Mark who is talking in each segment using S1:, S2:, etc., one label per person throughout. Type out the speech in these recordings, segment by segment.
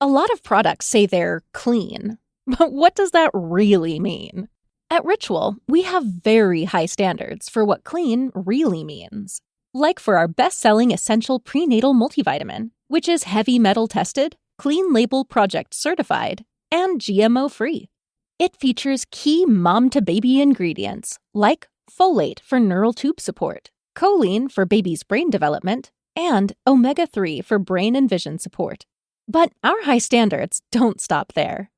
S1: A lot of products say they're clean, but what does that really mean? At Ritual, we have very high standards for what clean really means. Like for our best-selling essential prenatal multivitamin, which is heavy metal tested, clean label project certified, and GMO-free. It features key mom-to-baby ingredients like folate for neural tube support, choline for baby's brain development, and omega-3 for brain and vision support. But our high standards don't stop there.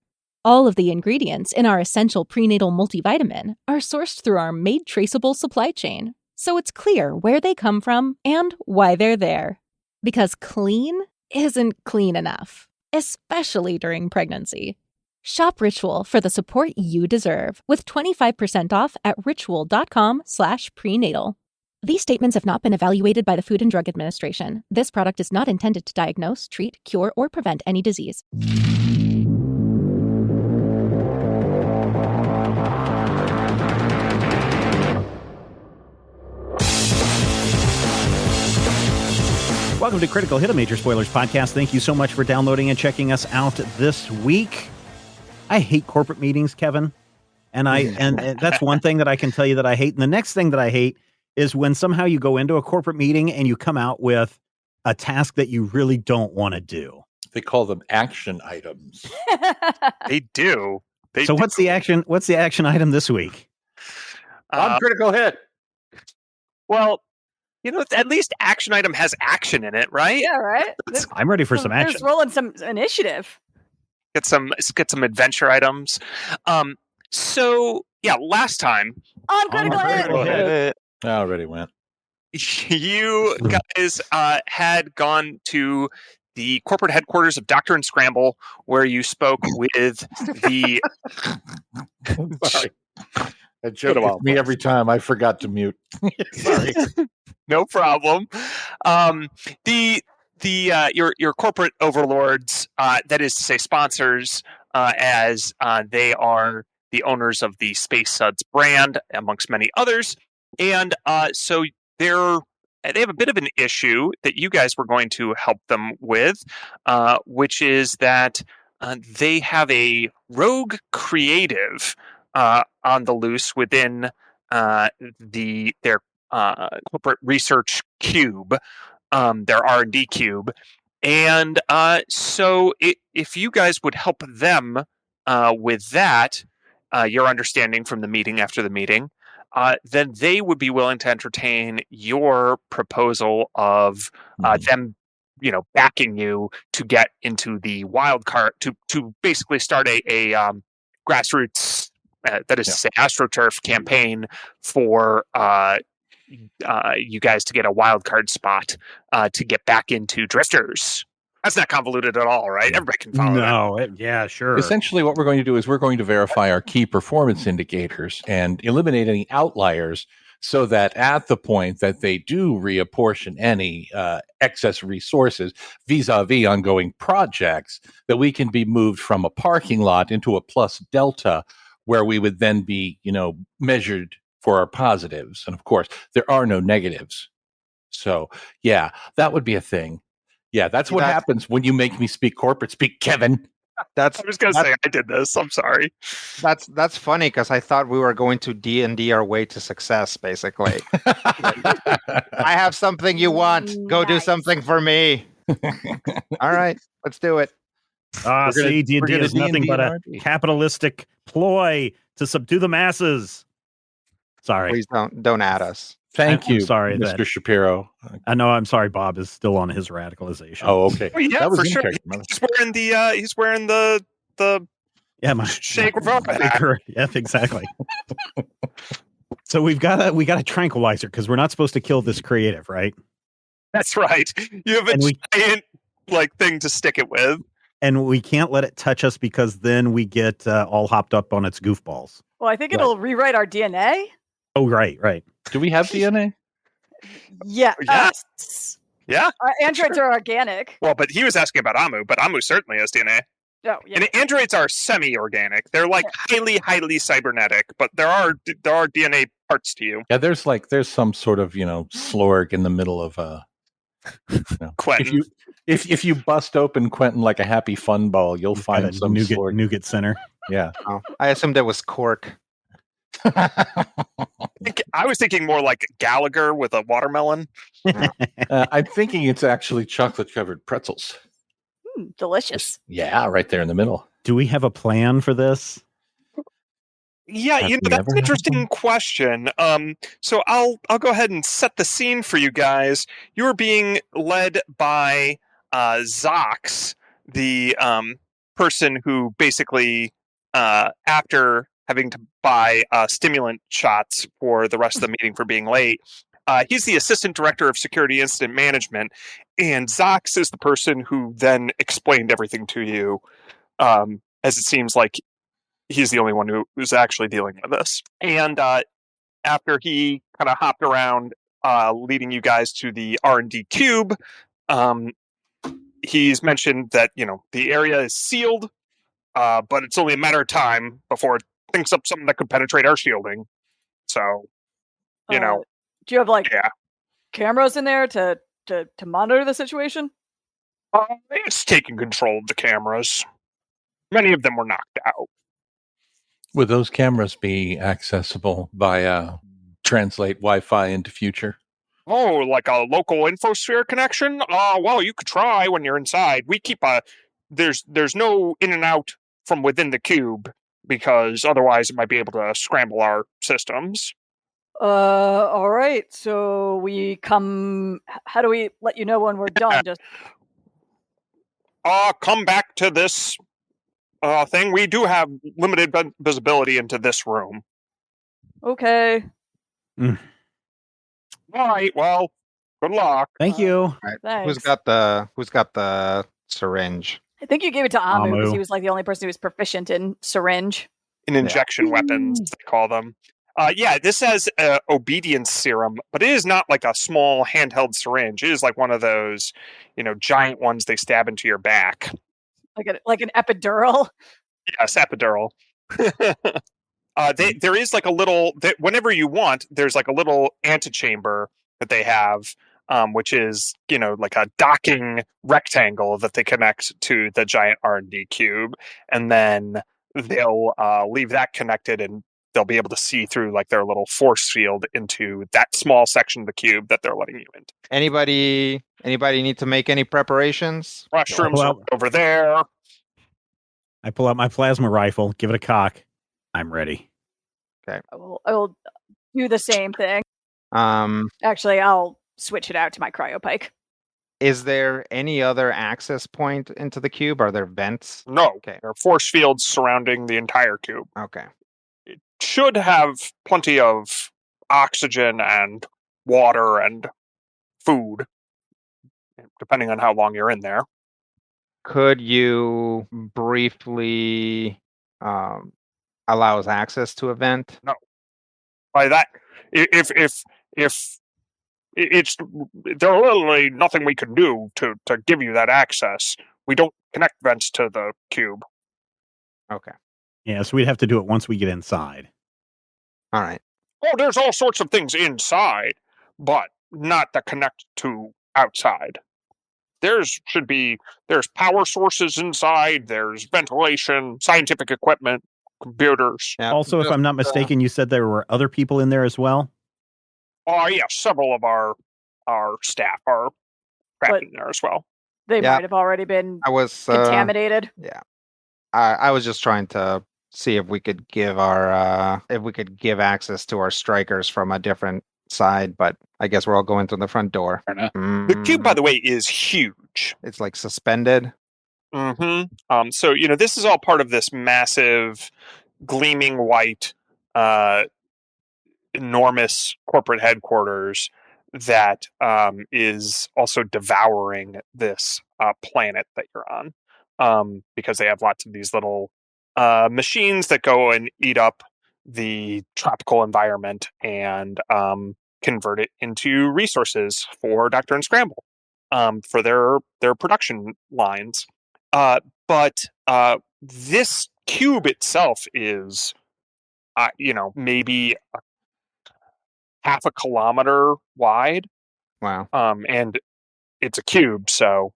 S1: All of the ingredients in our essential prenatal multivitamin are sourced through our made traceable supply chain, so it's clear where they come from and why they're there. Because clean isn't clean enough, especially during pregnancy. Shop Ritual for the support you deserve with 25% off at ritual.com/prenatal. These statements have not been evaluated by the Food and Drug Administration. This product is not intended to diagnose, treat, cure, or prevent any disease.
S2: Welcome to Critical Hit, a Major Spoilers podcast. Thank you so much for downloading and checking us out this week. I hate corporate meetings, Kevin. And that's one thing that I can tell you that I hate. And the next thing that I hate is when somehow you go into a corporate meeting and you come out with a task that you really don't want to do.
S3: They call them action items.
S4: They do.
S2: What's the action item this week?
S3: On Critical Hit.
S4: Well, at least action item has action in it, right?
S5: Yeah, right.
S2: I'm ready for some action.
S5: There's rolling some initiative.
S4: Get some adventure items. Last time
S5: On Critical Hit.
S3: I already went.
S4: You guys had gone to the corporate headquarters of Doctor and Scramble, where you spoke with the.
S3: Sorry. That joke is me every time. I forgot to mute. Sorry.
S4: No problem. Your corporate overlords, that is to say sponsors, as they are the owners of the Space Suds brand, amongst many others. And so they have a bit of an issue that you guys were going to help them with, which is that they have a rogue creative on the loose within their corporate research cube, their R&D cube. And so if you guys would help them with that, your understanding from the meeting after the meeting, then they would be willing to entertain your proposal of them, backing you to get into the wild card, to basically start a grassroots, that is to say, AstroTurf campaign for you guys to get a wild card spot to get back into Drifters. That's not convoluted at all, right? Everybody can follow that.
S2: Yeah, sure.
S3: Essentially, what we're going to do is we're going to verify our key performance indicators and eliminate any outliers so that at the point that they do reapportion any excess resources vis-a-vis ongoing projects, that we can be moved from a parking lot into a plus delta where we would then be, measured for our positives. And of course, there are no negatives. So, yeah, that would be a thing. Yeah, that's what happens when you make me speak corporate speak, Kevin.
S4: I was going to say I did this. I'm sorry.
S6: That's funny because I thought we were going to D&D our way to success, basically. I have something you want. Go do something for me. All right, let's do it.
S2: See, D&D is nothing but a capitalistic ploy to subdue the masses. Sorry.
S6: Please don't add us.
S3: Thank you,
S2: I'm sorry,
S3: Mr. Shapiro.
S2: I know. I'm sorry. Bob is still on his radicalization.
S3: Oh, okay.
S4: Oh, yeah,
S3: that was
S4: for sure. He's wearing the
S2: my
S4: shake revolver.
S2: Yep, exactly. So we've got a tranquilizer because we're not supposed to kill this creative, right?
S4: That's right. You have a giant thing to stick it with,
S2: and we can't let it touch us because then we get all hopped up on its goofballs.
S5: Well, I think it'll rewrite our DNA.
S2: Oh, right.
S3: Do we have DNA?
S5: Yeah.
S4: Yeah.
S5: Our androids are organic.
S4: Well, but he was asking about Amu, but Amu certainly has DNA.
S5: Oh, yeah.
S4: And androids are semi-organic. They're highly, highly cybernetic, but there are DNA parts to you.
S3: Yeah, there's some sort of, slorg in the middle of No.
S4: Quentin.
S3: If you bust open Quentin like a happy fun ball, you'll
S2: He's got
S3: find
S2: a
S3: some sword.
S2: nougat center.
S3: Yeah.
S6: Oh, I assumed it was cork.
S4: I was thinking more like Gallagher with a watermelon.
S3: I'm thinking it's actually chocolate covered pretzels.
S5: Delicious.
S3: Yeah, right there in the middle.
S2: Do we have a plan for this?
S4: Yeah,
S3: Have
S4: you know,
S3: we
S4: that's
S3: ever
S4: an
S3: had
S4: interesting
S3: one?
S4: question. So I'll go ahead and set the scene for you guys. You are being led by Zox, the person who basically, after having to buy stimulant shots for the rest of the meeting for being late, he's the assistant director of security incident management, and Zox is the person who then explained everything to you, as it seems like he's the only one who's actually dealing with this. And after he kind of hopped around, leading you guys to the R&D cube, he's mentioned that the area is sealed, but it's only a matter of time before it thinks up something that could penetrate our shielding. So,
S5: Do you have
S4: yeah,
S5: cameras in there to monitor the situation?
S4: it's taking control of the cameras. Many of them were knocked out.
S3: Would those cameras be accessible via translate Wi-Fi into future?
S4: Oh, like a local infosphere connection? Well, you could try when you're inside. We keep there's no in and out from within the cube, because otherwise it might be able to scramble our systems.
S5: All right. So we come. How do we let you know when we're done? Just
S4: Come back to this thing. We do have limited visibility into this room.
S5: okay.
S4: All right. Well, good luck.
S2: Thank you.
S6: All right.
S5: Thanks.
S6: Who's got the syringe?
S5: I think you gave it to Amu because
S2: Amu.
S5: he was like the only person who was proficient in syringe.
S4: In injection weapons, they call them. Yeah, this has obedience serum, but it is not like a small handheld syringe. It is like one of those, giant ones they stab into your back.
S5: Like an epidural.
S4: Yes, epidural. There is like a little, whenever you want, there's like a little antechamber that they have, which is, like a docking rectangle that they connect to the giant R&D cube. And then they'll leave that connected, and they'll be able to see through like their little force field into that small section of the cube that they're letting you into.
S6: Anybody need to make any preparations?
S4: Restrooms are over there.
S2: I pull out my plasma rifle, give it a cock. I'm ready.
S6: Okay.
S5: I will do the same thing. Actually, I'll switch it out to my cryopike.
S6: Is there any other access point into the cube? Are there vents?
S4: No.
S6: Okay.
S4: There are force fields surrounding the entire cube.
S6: Okay.
S4: It should have plenty of oxygen and water and food, depending on how long you're in there.
S6: Could you briefly allow us access to a vent?
S4: No. By that, if it's there's literally nothing we can do to give you that access. We don't connect vents to the cube.
S6: Okay.
S2: Yeah, so we'd have to do it once we get inside.
S6: All right.
S4: Oh, there's all sorts of things inside, but not that connect to outside. There's power sources inside, there's ventilation, scientific equipment, computers.
S6: Yeah,
S2: Also, if I'm not mistaken, you said there were other people in there as well?
S4: Oh, yeah, several of our staff are trapped in there as well.
S5: They
S6: Yeah.
S5: might have already been
S6: I was
S5: contaminated.
S6: Yeah. I was just trying to see if we could give access to our strikers from a different side, but I guess we're all going through the front door.
S4: The cube, by the way, is huge.
S6: It's like suspended.
S4: Mm-hmm. So this is all part of this massive, gleaming white, enormous corporate headquarters that is also devouring this planet that you're on, because they have lots of these little machines that go and eat up the tropical environment and convert it into resources for Dr. and Scramble, for their production lines. But this cube itself is, maybe half a kilometer wide.
S6: Wow.
S4: And it's a cube, so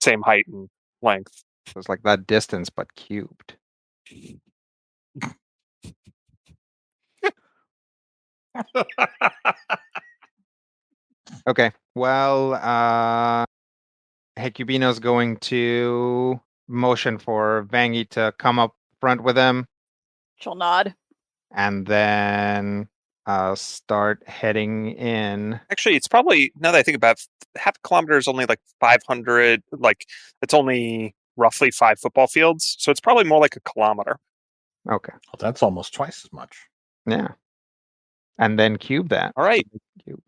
S4: same height and length.
S6: So it's like that distance, but cubed. Okay. Well, Hecubino's going to motion for Vangi to come up front with him,
S5: She'll nod.
S6: and then start heading in.
S4: Actually, it's probably, now that I think about it, half a kilometer is only like 500, like it's only roughly 5 football fields. So it's probably more like a kilometer.
S6: Okay.
S3: Well, that's almost twice as much.
S6: Yeah. And then cube that.
S4: All right.
S6: Cube.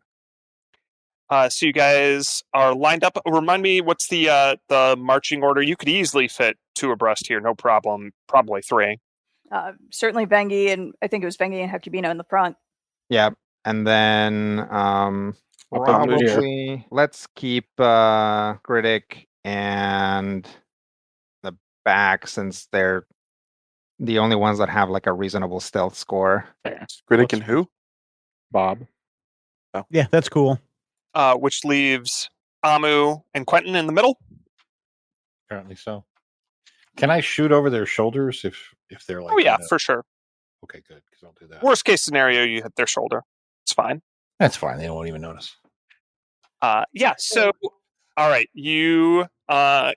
S4: So you guys are lined up. Remind me, what's the marching order? You could easily fit 2 abreast here, no problem. Probably 3.
S5: Certainly Vangi, and I think it was Vangi and Hecubino in the front.
S6: Yeah. And then probably let's keep Critic and the back, since they're the only ones that have like a reasonable stealth score.
S7: Critic and who?
S3: Bob.
S2: Yeah, that's cool.
S4: Which leaves Amu and Quentin in the middle.
S3: Apparently so. Can I shoot over their shoulders if they're like?
S4: Oh yeah, for sure.
S3: Okay, good, because I'll do that.
S4: Worst case scenario, you hit their shoulder. It's fine.
S3: That's fine. They won't even notice.
S4: Yeah. So, all right, you are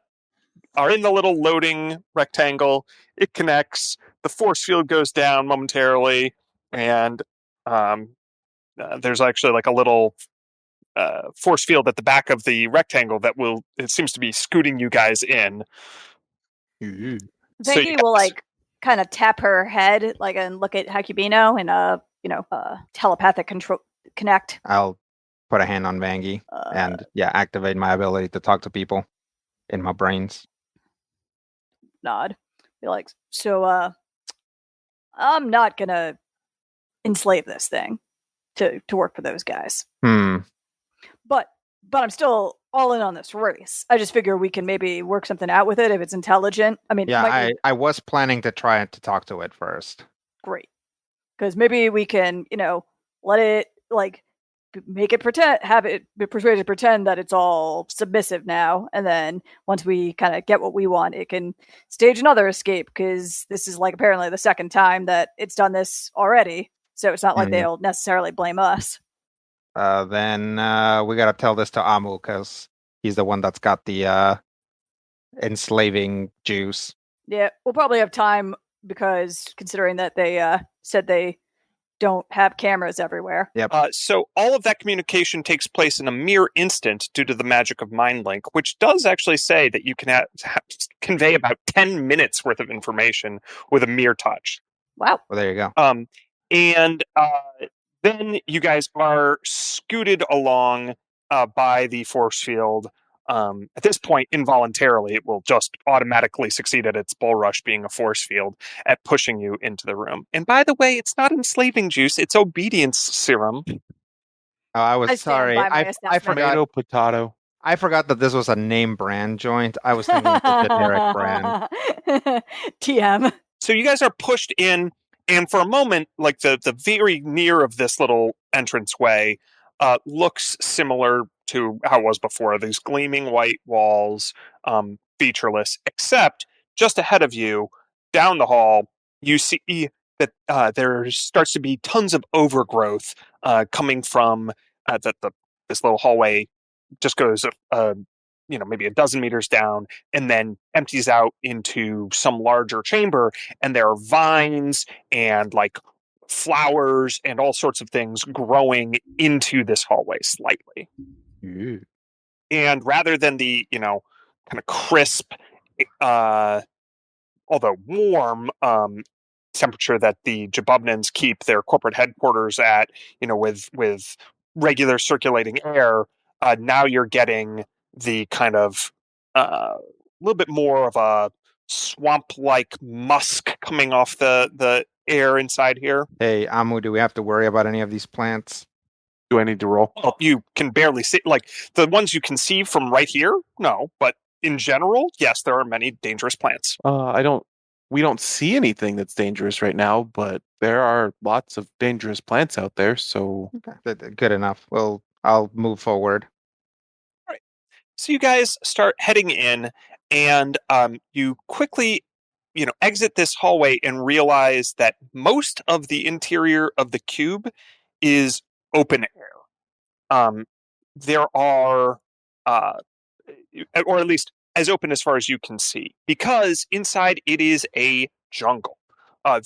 S4: in the little loading rectangle. It connects. The force field goes down momentarily, and there's actually like a little force field at the back of the rectangle that it seems to be scooting you guys in.
S5: Vangi will like kind of tap her head like and look at Hecubino and telepathic connect.
S6: I'll put a hand on Vangi and activate my ability to talk to people in my brains.
S5: Nod. Be like, so I'm not gonna enslave this thing to work for those guys. But I'm still all in on this race. I just figure we can maybe work something out with it if it's intelligent. I mean,
S6: yeah, I was planning to try to talk to it first.
S5: Great, because maybe we can, let it like make it have it be persuaded to pretend that it's all submissive now, and then once we kind of get what we want, it can stage another escape, because this is like apparently the second time that it's done this already, so it's not like they'll necessarily blame us.
S6: Then we gotta tell this to Amu, because he's the one that's got the enslaving juice.
S5: Yeah, we'll probably have time, because considering that they said they don't have cameras everywhere.
S6: Yep.
S4: So all of that communication takes place in a mere instant due to the magic of Mind Link, which does actually say that you can convey about 10 minutes worth of information with a mere touch.
S5: Wow.
S6: Well, there you go.
S4: And then you guys are scooted along by the force field. At this point, involuntarily, it will just automatically succeed at its bull rush, being a force field, at pushing you into the room. And by the way, it's not enslaving juice; it's obedience serum.
S6: Oh, I was sorry. I forgot.
S7: Tomato, potato.
S6: I forgot that this was a name brand joint. I was thinking it's a generic brand.
S5: TM.
S4: So you guys are pushed in, and for a moment, like the very near of this little entranceway looks similar to how it was before. These gleaming white walls, featureless, except just ahead of you, down the hall, you see that there starts to be tons of overgrowth coming from this little hallway. Just goes maybe a dozen meters down, and then empties out into some larger chamber, and there are vines and like flowers and all sorts of things growing into this hallway slightly. And rather than the kind of crisp although warm temperature that the Jabubnans keep their corporate headquarters at, with regular circulating air, now you're getting the kind of little bit more of a swamp-like musk coming off the air inside here.
S6: Hey, Amu, do we have to worry about any of these plants?
S7: Do I need to roll?
S4: Well, you can barely see, like the ones you can see from right here. No, but in general, yes, there are many dangerous plants.
S7: We don't see anything that's dangerous right now, but there are lots of dangerous plants out there. So
S6: okay. Good enough. Well, I'll move forward.
S4: Right. So you guys start heading in, and you quickly, exit this hallway and realize that most of the interior of the cube is open air. There are, uh, or at least as open as far as you can see, because inside it is a jungle.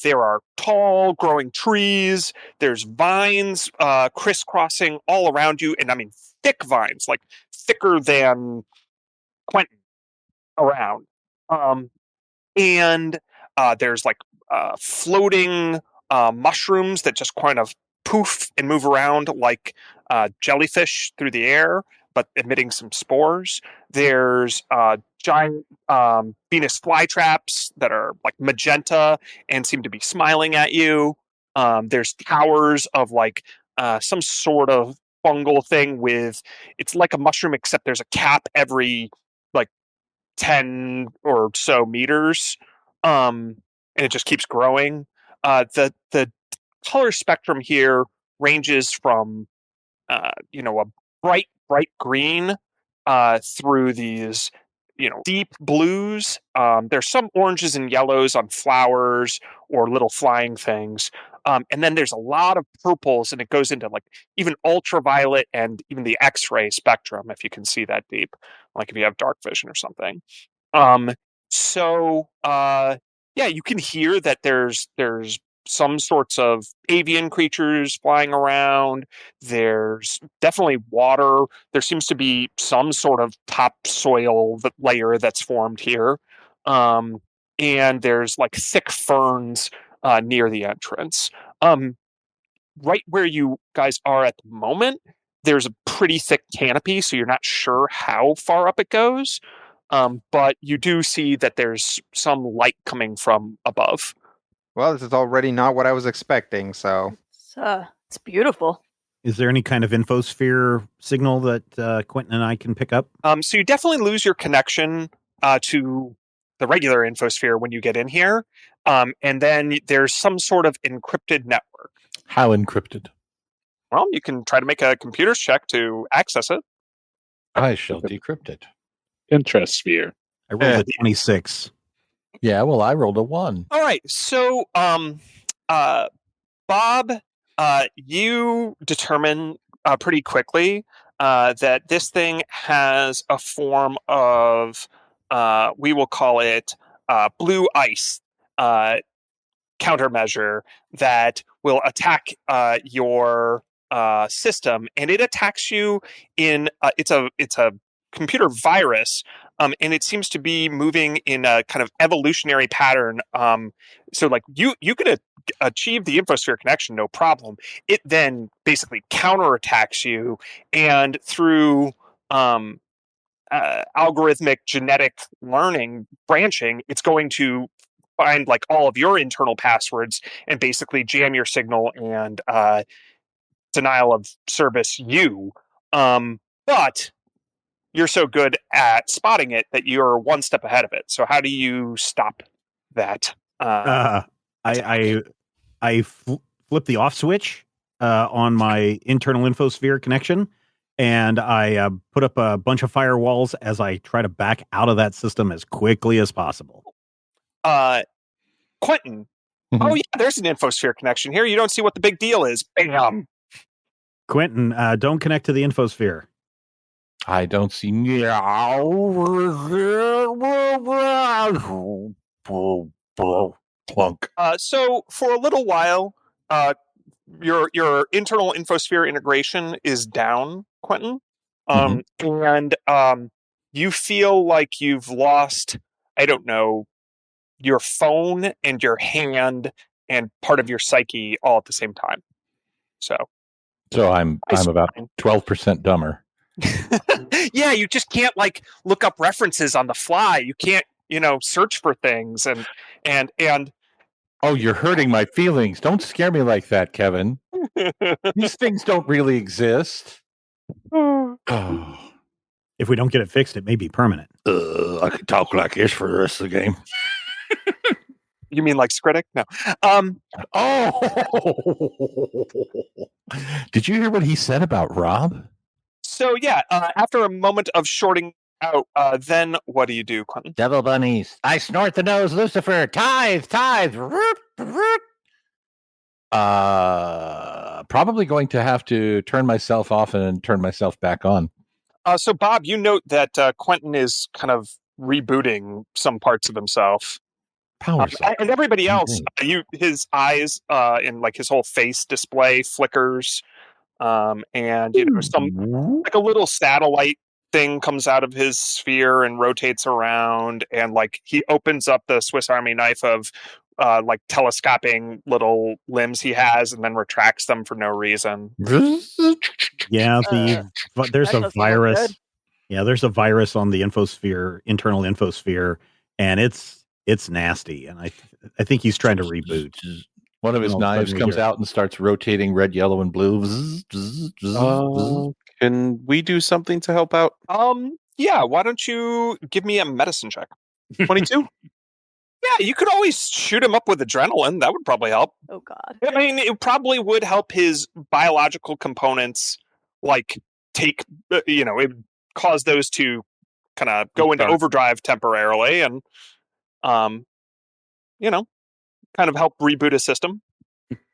S4: There are tall growing trees. There's vines crisscrossing all around you, and I mean thick vines, like thicker than Quentin around. And there's like floating mushrooms that just kind of poof and move around like jellyfish through the air, but emitting some spores. There's giant Venus flytraps that are like magenta and seem to be smiling at you. There's towers of like some sort of fungal thing with, it's like a mushroom except there's a cap every like 10 or so meters, and it just keeps growing. The color spectrum here ranges from a bright green through these deep blues. There's some oranges and yellows on flowers or little flying things. And then there's a lot of purples, and it goes into like even ultraviolet and even the X-ray spectrum, if you can see that deep, like if you have dark vision or something. Um, yeah, you can hear that there's some sorts of avian creatures flying around. There's definitely water. There seems to be some sort of topsoil layer that's formed here. And there's like thick ferns near the entrance. Right where you guys are at the moment, there's a pretty thick canopy, so you're not sure how far up it goes. But you do see that there's some light coming from above.
S6: Well, this is already not what I was expecting, so.
S5: It's beautiful.
S2: Is there any kind of infosphere signal that Quentin and I can pick up?
S4: So you definitely lose your connection to the regular infosphere when you get in here. And then there's some sort of encrypted network.
S3: How encrypted?
S4: Well, you can try to make a computer's check to access it.
S3: I shall decrypt it.
S8: Introsphere.
S2: I rolled a 26.
S3: Yeah, well, I rolled a 1.
S4: All right. So, Bob, you determine pretty quickly that this thing has a form of, we will call it blue ice countermeasure that will attack your system, and it attacks you in it's a computer virus, and it seems to be moving in a kind of evolutionary pattern. So like you could achieve the infosphere connection, no problem. It then basically counterattacks you, and through algorithmic genetic learning branching, it's going to find like all of your internal passwords and basically jam your signal and denial of service you. But you're so good at spotting it that you're one step ahead of it. So how do you stop that?
S2: I flip the off switch on my internal infosphere connection, and I put up a bunch of firewalls as I try to back out of that system as quickly as possible.
S4: Quentin. Mm-hmm. Oh yeah, there's an infosphere connection here. You don't see what the big deal is. Bam.
S2: Quentin, don't connect to the infosphere.
S3: I don't see. Plunk.
S4: So for a little while, your internal infosphere integration is down, Quentin, and you feel like you've lost, I don't know, your phone and your hand and part of your psyche all at the same time. So
S3: I'm about 12% dumber.
S4: Yeah, you just can't like look up references on the fly. You can't, search for things and
S3: oh, you're hurting my feelings. Don't scare me like that, Kevin. These things don't really exist.
S2: Oh. If we don't get it fixed, it may be permanent.
S3: I could talk like this for the rest of the game.
S4: You mean like Skritic? No.
S3: Oh! Did you hear what he said about Rob?
S4: So yeah, after a moment of shorting Then what do you do, Quentin?
S3: Devil bunnies. I snort the nose, Lucifer. Tithe. Root, root. Probably going to have to turn myself off and turn myself back on.
S4: So, Bob, you note that Quentin is kind of rebooting some parts of himself.
S3: Power cycle.
S4: And everybody else, his eyes and like his whole face display flickers, and some like a little satellite thing comes out of his sphere and rotates around, and like he opens up the Swiss Army knife of like telescoping little limbs he has, and then retracts them for no reason.
S2: Yeah, there's a virus.
S5: Good.
S2: Yeah, there's a virus on the internal infosphere, and it's nasty. And I think he's trying to reboot.
S3: One of his knives comes out and starts rotating red, yellow, and blue.
S7: Can we do something to help out?
S4: Yeah, why don't you give me a medicine check? 22? Yeah, you could always shoot him up with adrenaline. That would probably help.
S5: Oh, God.
S4: I mean, it probably would help his biological components, like, take, it would cause those to kind of go into overdrive temporarily and, kind of help reboot his system.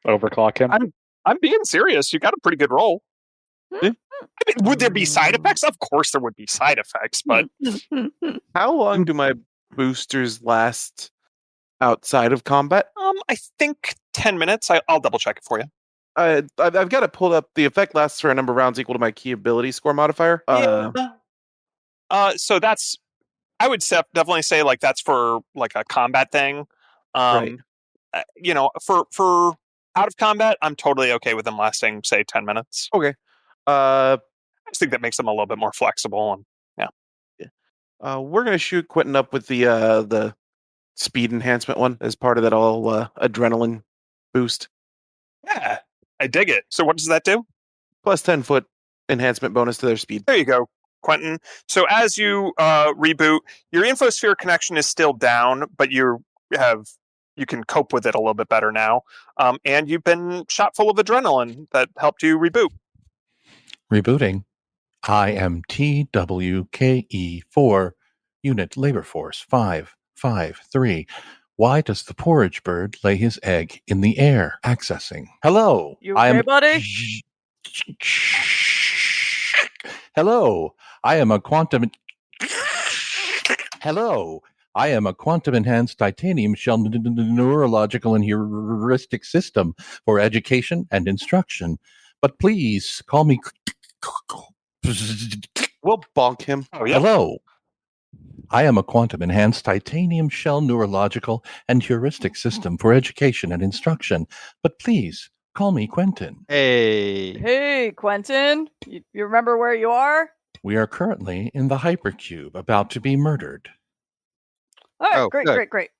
S8: Overclock him.
S4: I'm being serious. You got a pretty good roll. I mean, would there be side effects? Of course there would be side effects, but...
S7: How long do my boosters last outside of combat?
S4: I think 10 minutes. I'll double check it for you.
S7: I've got it pulled up. The effect lasts for a number of rounds equal to my key ability score modifier.
S4: So that's... I would definitely say, like, that's for, like, a combat thing.
S7: Right.
S4: For out of combat, I'm totally okay with them lasting, say, 10 minutes.
S7: Okay.
S4: I just think that makes them a little bit more flexible. And
S7: we're gonna shoot Quentin up with the speed enhancement one as part of that all adrenaline boost.
S4: Yeah, I dig it. So what does that do?
S7: Plus 10-foot enhancement bonus to their speed.
S4: There you go, Quentin. So as you reboot, your infosphere connection is still down, but you can cope with it a little bit better now. And you've been shot full of adrenaline that helped you reboot.
S3: Rebooting. I am TWKE4, Unit Labor Force 553. Why does the porridge bird lay his egg in the air? Accessing. Hello.
S5: You okay, buddy?
S3: Hello. I am a quantum enhanced titanium shell neurological and heuristic system for education and instruction. But please call me.
S7: We'll bonk him.
S4: Oh, yeah.
S3: Hello. I am a quantum enhanced titanium shell neurological and heuristic system for education and instruction. But please call me Quentin.
S5: Hey, Quentin. You remember where you are?
S3: We are currently in the hypercube, about to be murdered.
S5: All right,
S6: Oh,
S5: great.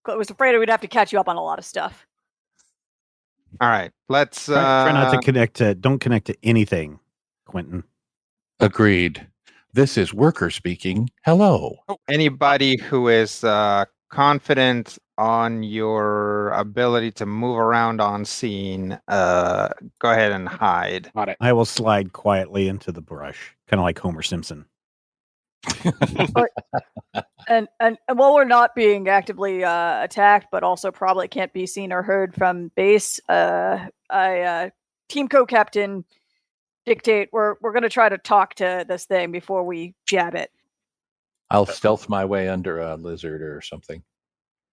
S5: I was afraid we'd have to catch you up on a lot of stuff.
S6: All right, let's
S2: try not to don't connect to anything, Quentin.
S3: Agreed. This is Worker speaking. Hello.
S6: Anybody who is confident on your ability to move around on scene, go ahead and hide.
S8: Got it.
S2: I will slide quietly into the brush, kind of like Homer Simpson.
S5: And while we're not being actively attacked, but also probably can't be seen or heard from base, team co-captain dictate we're going to try to talk to this thing before we jab it.
S3: I'll stealth my way under a lizard or something.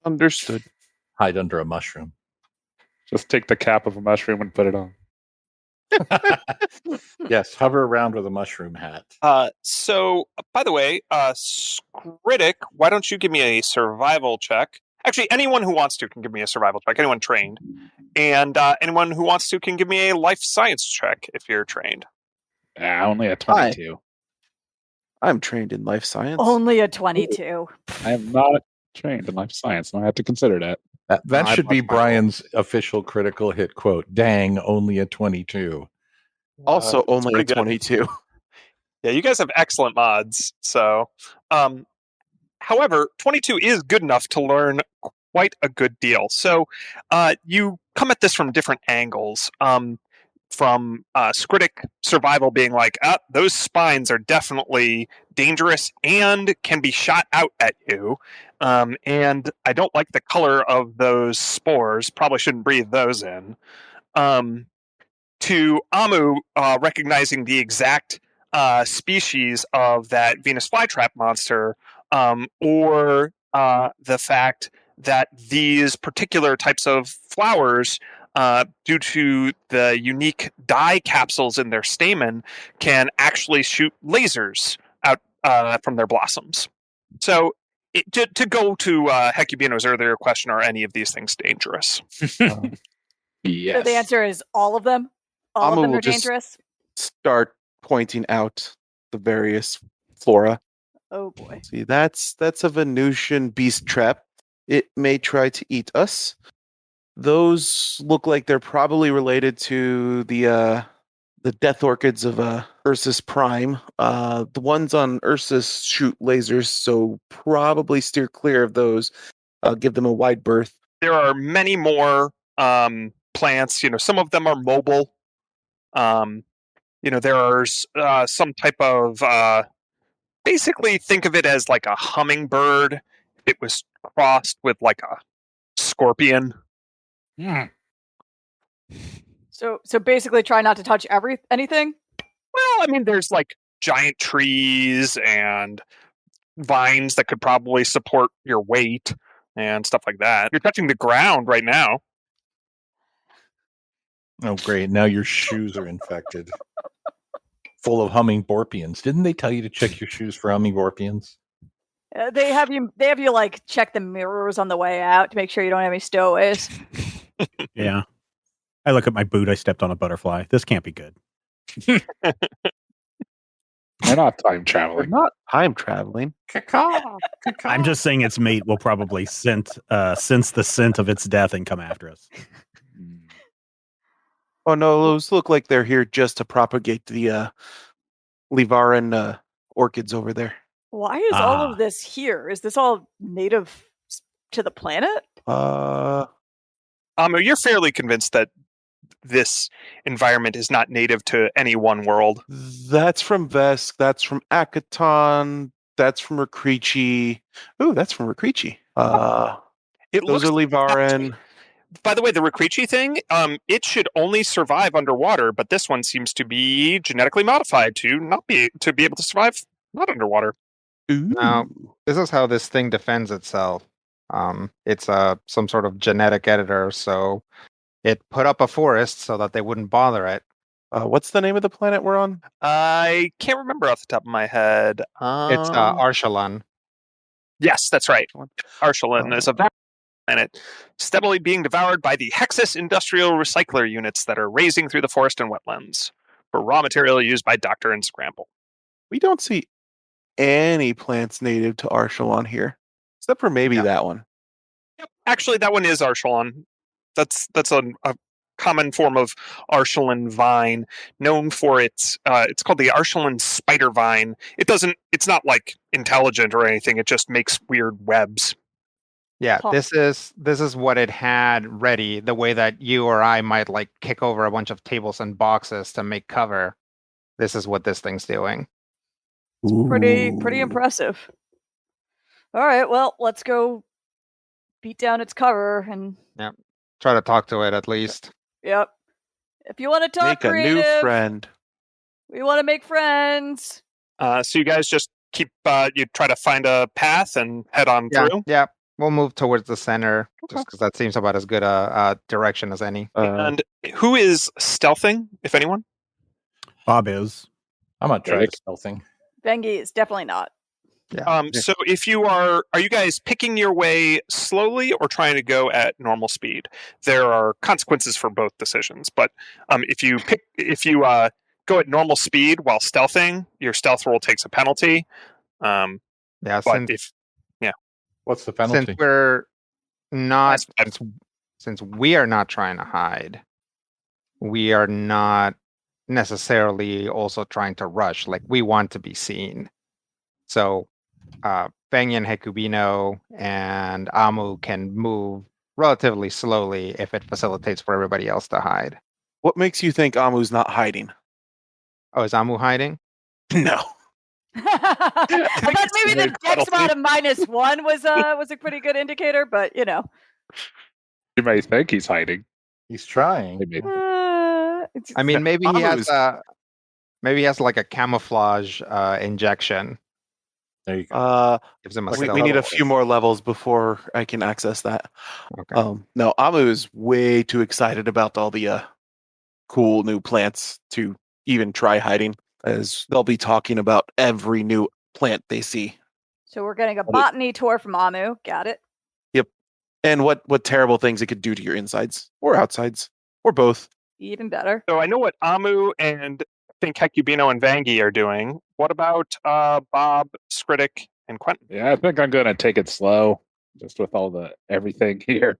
S7: Understood.
S3: Hide under a mushroom.
S8: Just take the cap of a mushroom and put it on.
S3: Yes, hover around with a mushroom hat.
S4: So, by the way, Skritic, why don't you give me a survival check? Actually, anyone who wants to can give me a survival check. Anyone trained. And anyone who wants to can give me a life science check if you're trained.
S8: Only a 22.
S7: I'm trained in life science.
S5: Only a 22.
S8: I am not trained in life science, and I have to consider that.
S3: That should be Brian's official critical hit quote. Dang, only a 22.
S7: Also, only a
S4: pretty good.
S7: 22.
S4: Yeah, you guys have excellent mods. So, however, 22 is good enough to learn quite a good deal. So, you come at this from different angles. from Skritic survival being like, those spines are definitely dangerous and can be shot out at you. And I don't like the color of those spores. Probably shouldn't breathe those in. To Amu recognizing the exact species of that Venus flytrap monster, or the fact that these particular types of flowers, due to the unique dye capsules in their stamen, can actually shoot lasers out from their blossoms. So, to go to Hecubino's earlier question, are any of these things dangerous?
S8: Yes.
S5: So the answer is all of them. All
S7: Amu
S5: of them
S7: will
S5: are
S7: just-
S5: dangerous.
S7: Start pointing out the various flora.
S5: Oh boy.
S7: See, that's a Venusian beast trap. It may try to eat us. Those look like they're probably related to the death orchids of Ursus Prime. The ones on Ursus shoot lasers, so probably steer clear of those. Give them a wide berth.
S4: There are many more plants. Some of them are mobile. There's some type of basically think of it as like a hummingbird. It was crossed with like a scorpion.
S5: So basically, try not to touch anything.
S4: Well, I mean, there's like giant trees and vines that could probably support your weight and stuff like that. You're touching the ground right now.
S3: Oh, great. Now your shoes are infected. Full of hummingborpians. Didn't they tell you to check your shoes for hummingborpians?
S5: They have you like check the mirrors on the way out to make sure you don't have any stowaways.
S2: Yeah. I look at my boot. I stepped on a butterfly. This can't be good.
S8: We're not time
S7: We're
S8: traveling.
S7: not time traveling.
S2: I'm just saying its mate will probably sense the scent of its death and come after us.
S7: Oh no, those look like they're here just to propagate the Livaran orchids over there.
S5: Why is all of this here? Is this all native to the planet?
S4: You're fairly convinced that this environment is not native to any one world.
S7: That's from Vesk. That's from Akaton. That's from Rakrichi. Ooh, that's from Rakrichi. Those are Livaran.
S4: By the way, the Rakrichi thing, it should only survive underwater, but this one seems to be genetically modified to be able to survive not underwater.
S6: Now, this is how this thing defends itself. It's some sort of genetic editor, so it put up a forest so that they wouldn't bother it.
S7: What's the name of the planet we're on?
S4: I can't remember off the top of my head.
S6: It's Arshalan.
S4: Yes, that's right. Arshalan is a planet steadily being devoured by the Hexus industrial recycler units that are racing through the forest and wetlands for raw material used by Doctor and Scramble.
S7: We don't see any plants native to Arshalan here, except for maybe that one.
S4: Yep. Actually, that one is Arshalan. That's a common form of Arshalan vine, known for its called the Arshalan spider vine. It's not like intelligent or anything. It just makes weird webs.
S6: Yeah, this is what it had ready, the way that you or I might like kick over a bunch of tables and boxes to make cover. This is what this thing's doing.
S5: It's pretty impressive. All right, well, let's go beat down its cover and
S6: try to talk to it at least.
S5: Yep. If you want to talk
S7: Make a new friend.
S5: We want to make friends.
S4: So you guys just keep you try to find a path and head on through.
S6: Yeah. We'll move towards the center just because that seems about as good a direction as any.
S4: And who is stealthing, if anyone?
S2: Bob is.
S3: I'm not trying stealthing.
S5: Bengi is definitely not.
S6: Yeah.
S4: So if you are you guys picking your way slowly or trying to go at normal speed? There are consequences for both decisions, but if you go at normal speed while stealthing, your stealth roll takes a penalty.
S3: What's the penalty?
S6: Since we're not, since we are not trying to hide, we are not necessarily also trying to rush. Like, we want to be seen. So, Banyan, Hecubino, and Amu can move relatively slowly if it facilitates for everybody else to hide.
S7: What makes you think Amu's not hiding?
S6: Oh, is Amu hiding?
S7: No.
S5: I thought maybe the dex mod of -1 was a pretty good indicator, but you know.
S8: You may think he's hiding.
S3: He's trying.
S8: Maybe.
S6: I mean, maybe he has
S7: Amu's-
S6: maybe he has like a camouflage injection.
S3: There you go.
S6: Gives him a
S7: we
S6: stealth
S7: need a
S6: bonus.
S7: few more levels before I can access that.
S6: Okay.
S7: No, Amu is way too excited about all the cool new plants to even try hiding, as they'll be talking about every new plant they see.
S5: So we're getting a botany tour from Amu. Got it.
S7: Yep. And what terrible things it could do to your insides or outsides or both.
S5: Even better.
S4: So I know what Amu and I think Hecubino and Vangi are doing. What about Bob, Skritic, and Quentin?
S8: Yeah, I think I'm going to take it slow, just with all the everything here.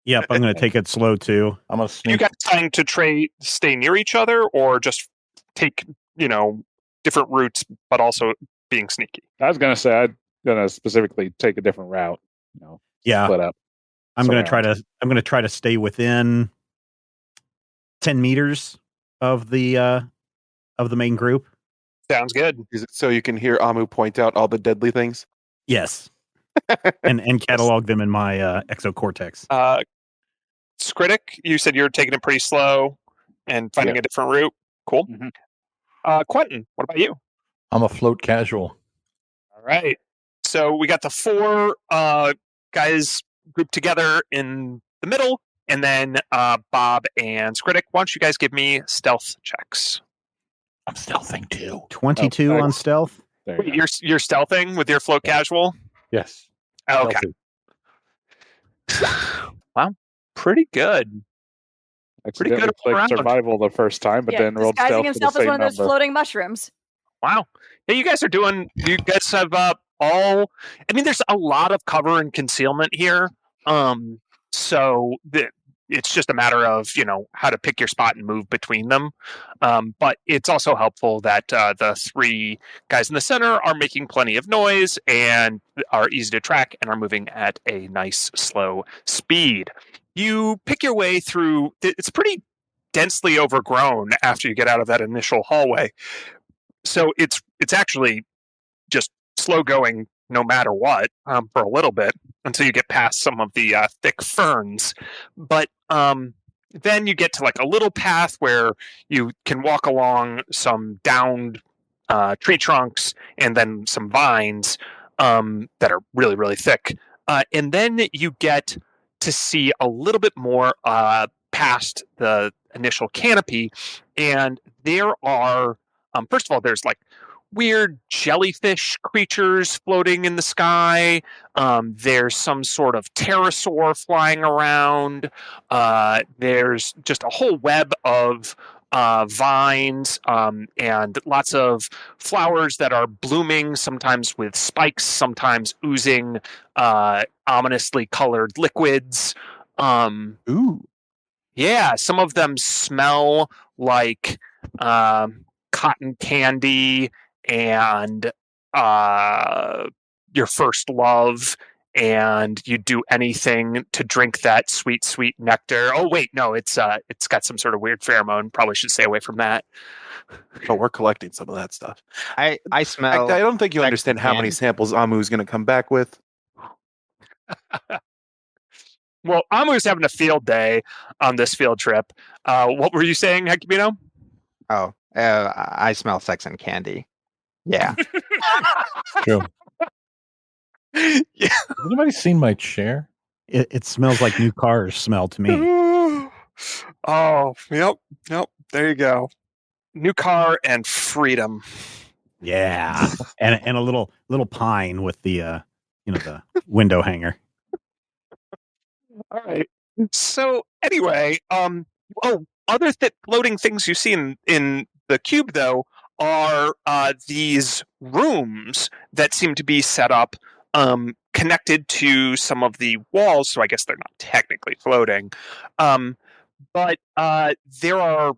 S2: Yep, I'm going to take it slow too.
S3: I'm going to sneak.
S4: You guys trying to stay near each other, or just take different routes, but also being sneaky?
S8: I was going to say I'm going to specifically take a different route.
S2: Yeah,
S8: split up.
S2: I'm going to try to stay within 10 meters of the main group.
S4: Sounds good.
S7: Is it so you can hear Amu point out all the deadly things?
S2: Yes, and catalog them in my exocortex.
S4: Skritic, you said you're taking it pretty slow and finding a different route. Cool.
S8: Mm-hmm.
S4: Quentin, what about you?
S3: I'm a float casual.
S4: All right. So we got the 4 guys grouped together in the middle, and then Bob and Skritic. Why don't you guys give me stealth checks?
S3: I'm stealthing too.
S2: 22 on stealth.
S4: Wait, you're stealthing with your float casual?
S3: Yes.
S4: Okay. Wow. Pretty good. Pretty good all around.
S8: Survival the first time, but then rolled
S5: disguising
S8: stealth
S5: himself
S8: for the
S5: as
S8: same
S5: one of those
S8: number.
S5: floating mushrooms.
S4: Wow. Yeah, you guys have all. I mean, there's a lot of cover and concealment here. So it's just a matter of how to pick your spot and move between them. But it's also helpful that the 3 guys in the center are making plenty of noise and are easy to track and are moving at a nice slow speed. You pick your way through. It's pretty densely overgrown after you get out of that initial hallway. So it's actually just slow going no matter what for a little bit until you get past some of the thick ferns. But then you get to like a little path where you can walk along some downed tree trunks and then some vines that are really, really thick. And then you get to see a little bit more past the initial canopy. And there are, first of all, there's like weird jellyfish creatures floating in the sky. There's some sort of pterosaur flying around. There's just a whole web of vines and lots of flowers that are blooming, sometimes with spikes, sometimes oozing ominously colored liquids.
S7: Ooh.
S4: Yeah, some of them smell like cotton candy and your first love, and you do anything to drink that sweet, sweet nectar. Oh wait, no, it's got some sort of weird pheromone. Probably should stay away from that.
S7: Oh, we're collecting some of that stuff.
S6: I smell.
S7: I don't think you understand how many samples Amu is going to come back with.
S4: Well, Amu's having a field day on this field trip. What were you saying, Hecubino?
S6: Oh, I smell sex and candy. Yeah.
S3: True.
S4: Yeah.
S3: Has anybody seen my chair?
S2: It smells like new cars smell to me.
S4: Oh, yep. There you go. New car and freedom.
S2: Yeah, and a little pine with the the window hanger.
S4: All right. So anyway, other floating things you see in the cube though are these rooms that seem to be set up connected to some of the walls. So I guess they're not technically floating, but there are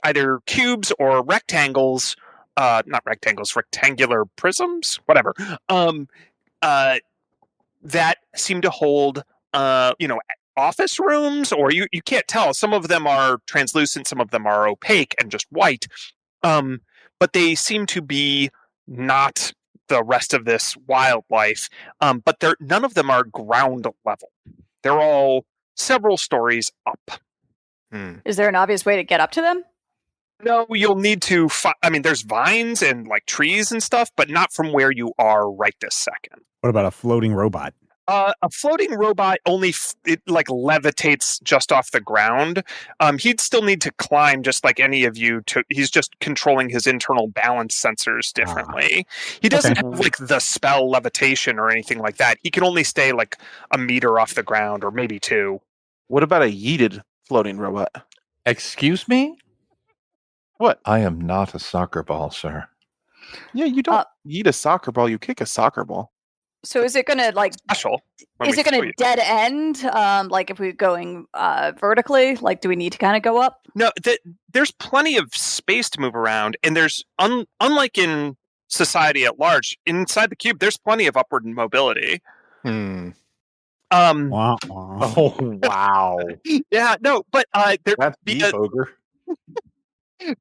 S4: either cubes or rectangles, not rectangles, rectangular prisms, whatever, that seem to hold office rooms, or you can't tell. Some of them are translucent, some of them are opaque and just white. But they seem to be not the rest of this wildlife. But none of them are ground level. They're all several stories up.
S5: Is there an obvious way to get up to them?
S4: No, you'll need to. There's vines and like trees and stuff, but not from where you are right this second.
S2: What about a floating robot?
S4: A floating robot only it like levitates just off the ground. He'd still need to climb just like any of you. He's just controlling his internal balance sensors differently. He doesn't have like the spell levitation or anything like that. He can only stay like a meter off the ground or maybe 2.
S7: What about a yeeted floating robot?
S3: Excuse me?
S7: What?
S3: I am not a soccer ball, sir.
S7: Yeah, you don't yeet a soccer ball. You kick a soccer ball.
S5: So is it going to like
S4: special?
S5: Is it going to dead end? Like if we're going vertically, like do we need to kind of go up?
S4: No, there's plenty of space to move around, and there's unlike in society at large, inside the cube, there's plenty of upward mobility.
S2: Wow.
S6: Oh wow.
S4: Yeah, no, but
S3: that's deep, ogre.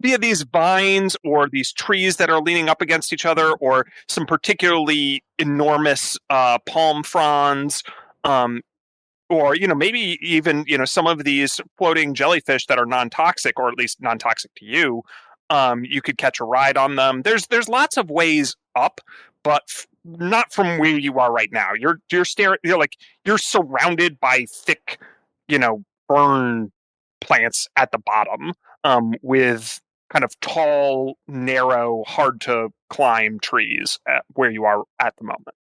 S4: Via these vines or these trees that are leaning up against each other, or some particularly enormous palm fronds, or maybe even some of these floating jellyfish that are non-toxic, or at least non-toxic to you. You could catch a ride on them. There's lots of ways up, but not from where you are right now. You're surrounded by thick, fern plants at the bottom. With kind of tall, narrow, hard to climb trees at where you are at the moment.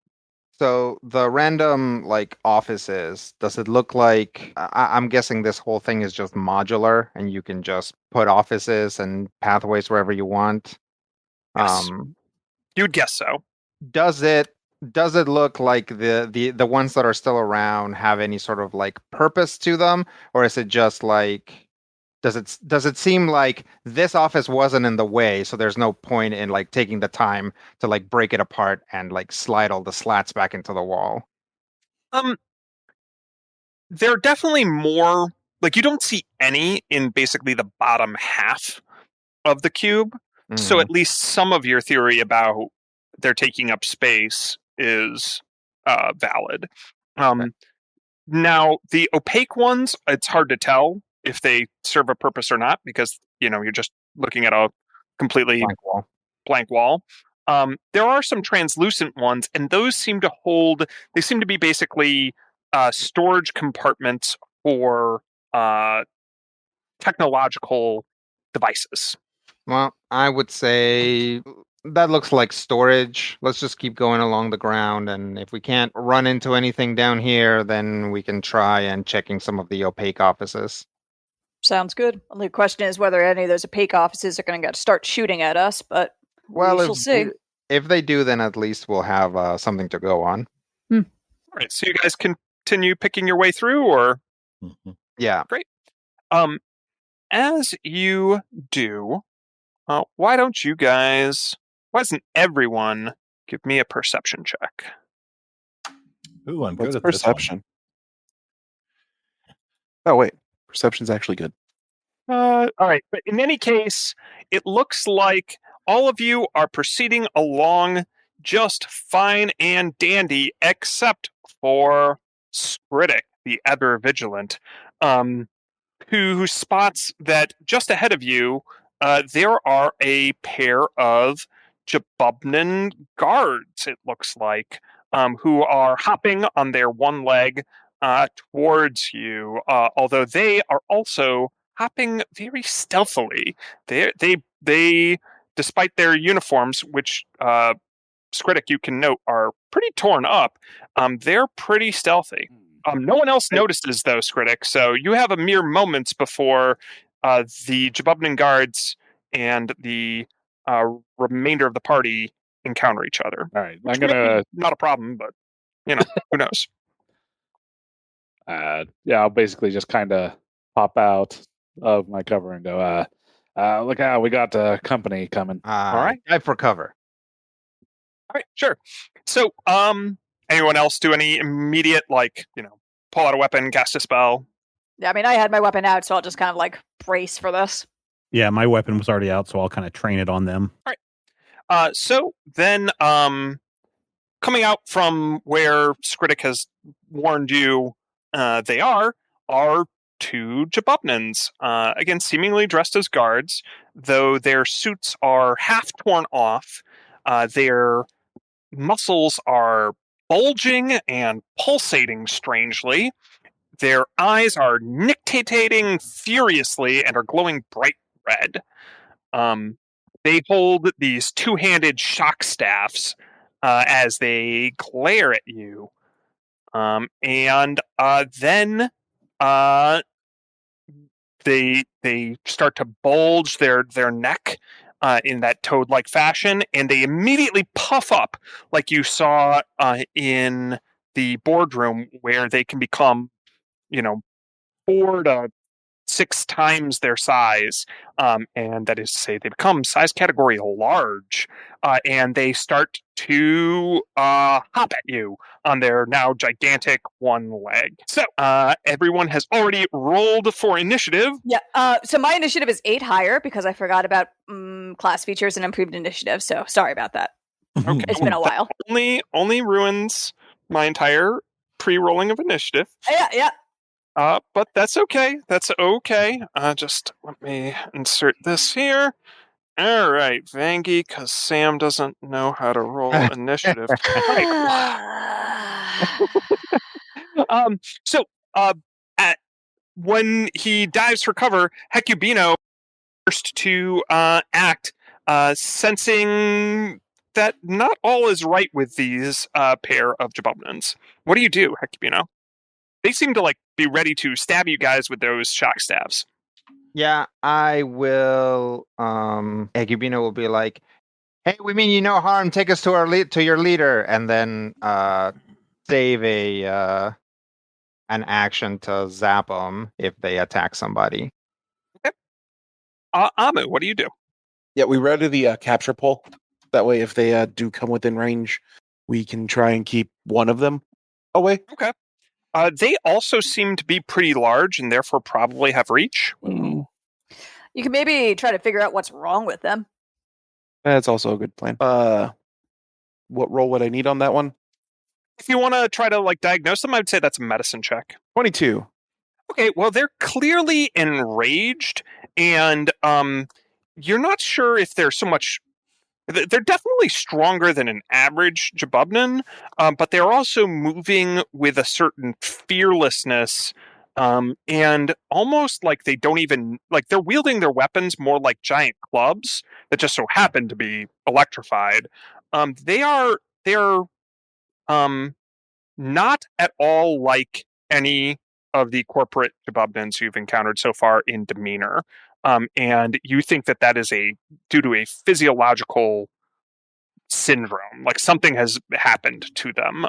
S6: So the random offices, does it look like I'm guessing this whole thing is just modular and you can just put offices and pathways wherever you want?
S4: Yes. You'd guess so.
S6: Does it look like the ones that are still around have any sort of purpose to them, or is it just does it seem like this office wasn't in the way, so there's no point in taking the time to break it apart and slide all the slats back into the wall?
S4: There are definitely more. You don't see any in basically the bottom half of the cube. So at least some of your theory about they're taking up space is valid. Now, the opaque ones, it's hard to tell if they serve a purpose or not, because you're just looking at a completely blank wall. There are some translucent ones, and those seem to be basically storage compartments for technological devices.
S6: Well, I would say that looks like storage. Let's just keep going along the ground, and if we can't run into anything down here, then we can try and checking some of the opaque offices.
S5: Sounds good. Only question is whether any of those opaque offices are going to start shooting at us, but we shall see.
S6: If they do, then at least we'll have something to go on.
S4: All right, so you guys continue picking your way through, or?
S6: Yeah.
S4: Great. As you do, why doesn't everyone give me a perception check?
S3: Ooh, I'm
S7: What's
S3: good at
S7: perception? Oh, wait. Perception's actually good.
S4: All right, but in any case, it looks like all of you are proceeding along just fine and dandy, except for Skritic, the ever vigilant, who spots that just ahead of you, there are a pair of Jabubnan guards, it looks like, who are hopping on their one leg towards you, although they are also hopping very stealthily. They despite their uniforms, which Skritic, you can note, are pretty torn up, they're pretty stealthy. No one else notices, though, Skritic, so you have a mere moments before the Jabubnan guards and the remainder of the party encounter each other.
S8: All right,
S4: I'm gonna not a problem, but who knows?
S8: I'll basically just kind of pop out of my cover and go, look out, we got company coming.
S6: All right. Dive for cover.
S4: All right, sure. So, anyone else do any immediate, pull out a weapon, cast a spell.
S5: Yeah, I mean, I had my weapon out, so I'll just kind of like brace for this.
S2: Yeah, my weapon was already out, so I'll kind of train it on them.
S4: All right. So then, coming out from where Skritic has warned you they are two Jabubnans, again, seemingly dressed as guards, though their suits are half torn off. Their muscles are bulging and pulsating strangely. Their eyes are nictitating furiously and are glowing bright red. They hold these two-handed shock staffs as they glare at you. And then they start to bulge their neck in that toad-like fashion, and they immediately puff up like you saw in the boardroom, where they can become, 4 to 6 times their size, and that is to say they become size category large, and they start to hop at you on their now gigantic one leg. So everyone has already rolled for initiative.
S5: Yeah, so my initiative is 8 higher because I forgot about class features and improved initiative, so sorry about that.
S4: Okay,
S5: it's been a while.
S4: Only ruins my entire pre-rolling of initiative.
S5: Yeah.
S4: But that's okay. That's okay. Just let me insert this here. All right, Vangie, because Sam doesn't know how to roll initiative. So, when he dives for cover, Hecubino first to act, sensing that not all is right with these pair of Jabubnans. What do you do, Hecubino? They seem to be ready to stab you guys with those shock staves.
S6: Yeah, I will. Egubino will be like, "Hey, we mean you no harm. Take us to your leader," and then save an action to zap them if they attack somebody.
S4: Okay. Amu, what do you do?
S7: Yeah, we ready the capture pole. That way, if they do come within range, we can try and keep one of them away.
S4: Okay. They also seem to be pretty large and therefore probably have reach.
S5: You can maybe try to figure out what's wrong with them.
S7: That's also a good plan. What roll would I need on that one?
S4: If you want to try to diagnose them, I would say that's a medicine check.
S7: 22.
S4: Okay, well, they're clearly enraged, and you're not sure if they're so much... They're definitely stronger than an average Jabubnan, but they're also moving with a certain fearlessness, and almost like they don't even... they're wielding their weapons more like giant clubs that just so happen to be electrified. They're not at all like any of the corporate Jabubnans you've encountered so far in demeanor. And you think that is due to a physiological syndrome, like something has happened to them.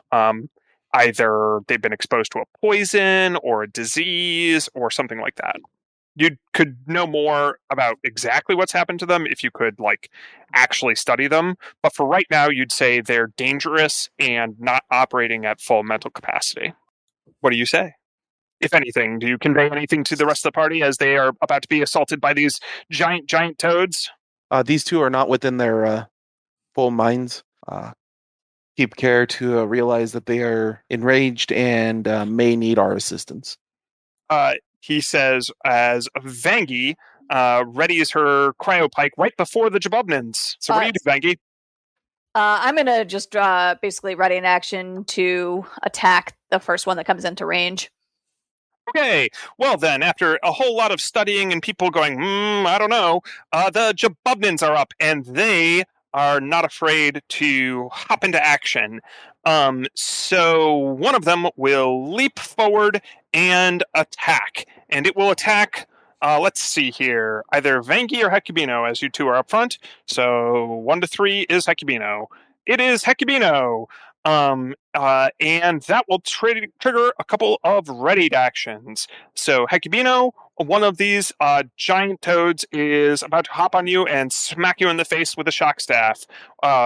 S4: Either they've been exposed to a poison or a disease or something like that. You could know more about exactly what's happened to them if you could actually study them. But for right now, you'd say they're dangerous and not operating at full mental capacity. What do you say? If anything, do you convey anything to the rest of the party as they are about to be assaulted by these giant toads?
S7: These two are not within their full minds. Keep care to realize that they are enraged and may need our assistance.
S4: He says, as Vangie readies her cryopike right before the Jabubnans. So what do you do, Vangie?
S5: I'm going to just basically ready an action to attack the first one that comes into range.
S4: Okay, well then, after a whole lot of studying and people going, I don't know, the Jabubnans are up, and they are not afraid to hop into action. So one of them will leap forward and attack. And it will attack, let's see here, either Vangie or Hecubino, as you two are up front. So 1 to 3 is Hecubino. It is Hecubino. And that will trigger a couple of readied actions. So Hecubino, one of these giant toads is about to hop on you and smack you in the face with a shock staff.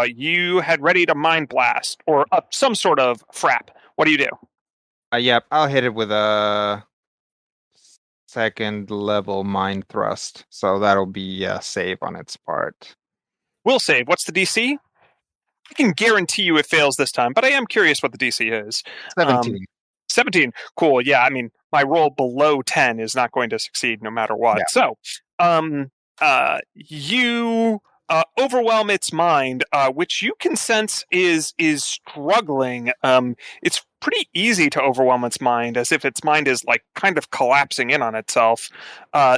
S4: You had readied a mind blast or some sort of frap. What do you do?
S6: Yep, I'll hit it with a second level mind thrust. So that'll be a save on its part.
S4: Will save. What's the DC? I can guarantee you it fails this time, but I am curious what the DC is.
S6: 17.
S4: 17. Cool. Yeah, I mean, my roll below 10 is not going to succeed no matter what.
S6: Yeah.
S4: So, you overwhelm its mind, which you can sense is struggling. It's pretty easy to overwhelm its mind, as if its mind is like kind of collapsing in on itself.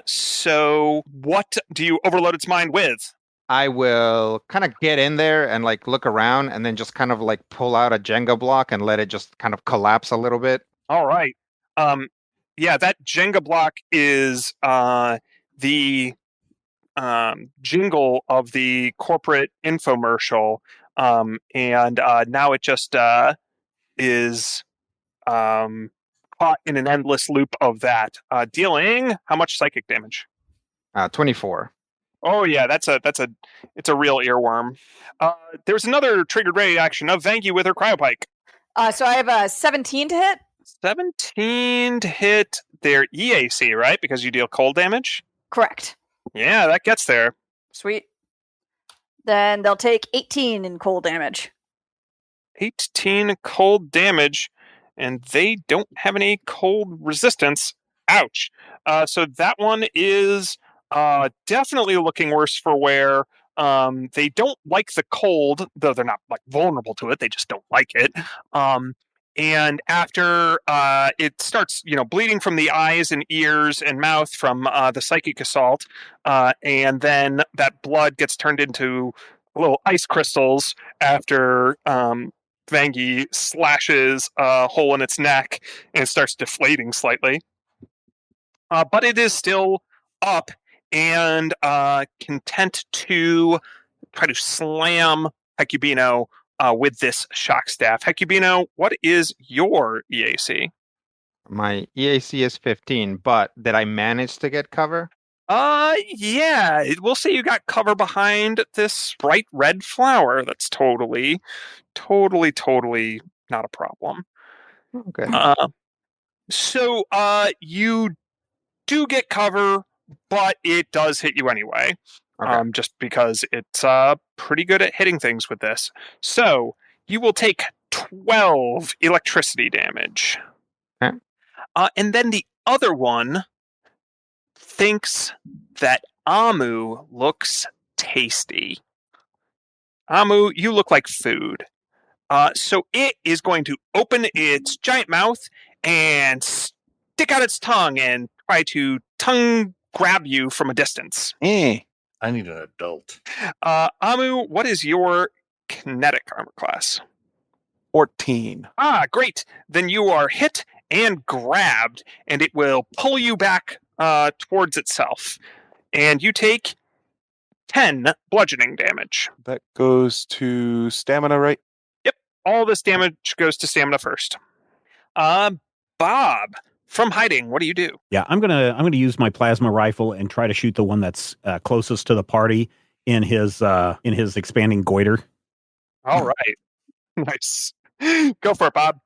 S4: So, what do you overload its mind with?
S6: I will kind of get in there and like look around and then just kind of like pull out a Jenga block and let it just kind of collapse a little bit.
S4: All right. Yeah, that Jenga block is the jingle of the corporate infomercial, and now it just is caught in an endless loop of that, dealing how much psychic damage?
S6: 24.
S4: Oh yeah, it's a real earworm. There's another triggered reaction of Vangie with her cryopike.
S5: So I have a 17 to hit.
S4: 17 to hit their EAC, right? Because you deal cold damage?
S5: Correct.
S4: Yeah, that gets there.
S5: Sweet. Then they'll take 18 in cold damage.
S4: 18 cold damage, and they don't have any cold resistance. Ouch. So that one is definitely looking worse for wear. They don't like the cold, though they're not like vulnerable to it. They just don't like it. And after it starts, bleeding from the eyes and ears and mouth from the psychic assault, and then that blood gets turned into little ice crystals after Vangie slashes a hole in its neck and it starts deflating slightly. But it is still up and content to try to slam Hecubino with this shock staff. Hecubino, what is your EAC?
S6: My EAC is 15, but did I manage to get cover?
S4: Yeah. We'll say you got cover behind this bright red flower. That's totally not a problem.
S6: Okay.
S4: So you do get cover, but it does hit you anyway.
S6: Okay.
S4: Just because it's pretty good at hitting things with this. So you will take 12 electricity damage.
S6: Okay.
S4: And then the other one thinks that Amu looks tasty. Amu, you look like food. So it is going to open its giant mouth and stick out its tongue and try to tongue grab you from a distance.
S3: I need an adult.
S4: Amu, what is your kinetic armor class?
S7: 14.
S4: Great. Then you are hit and grabbed, and it will pull you back towards itself. And you take 10 bludgeoning damage.
S7: That goes to stamina, right?
S4: Yep. All this damage goes to stamina first. Bob, from hiding, what do you do?
S2: Yeah, I'm gonna use my plasma rifle and try to shoot the one that's closest to the party in his expanding goiter.
S4: All right. Nice. Go for it, Bob.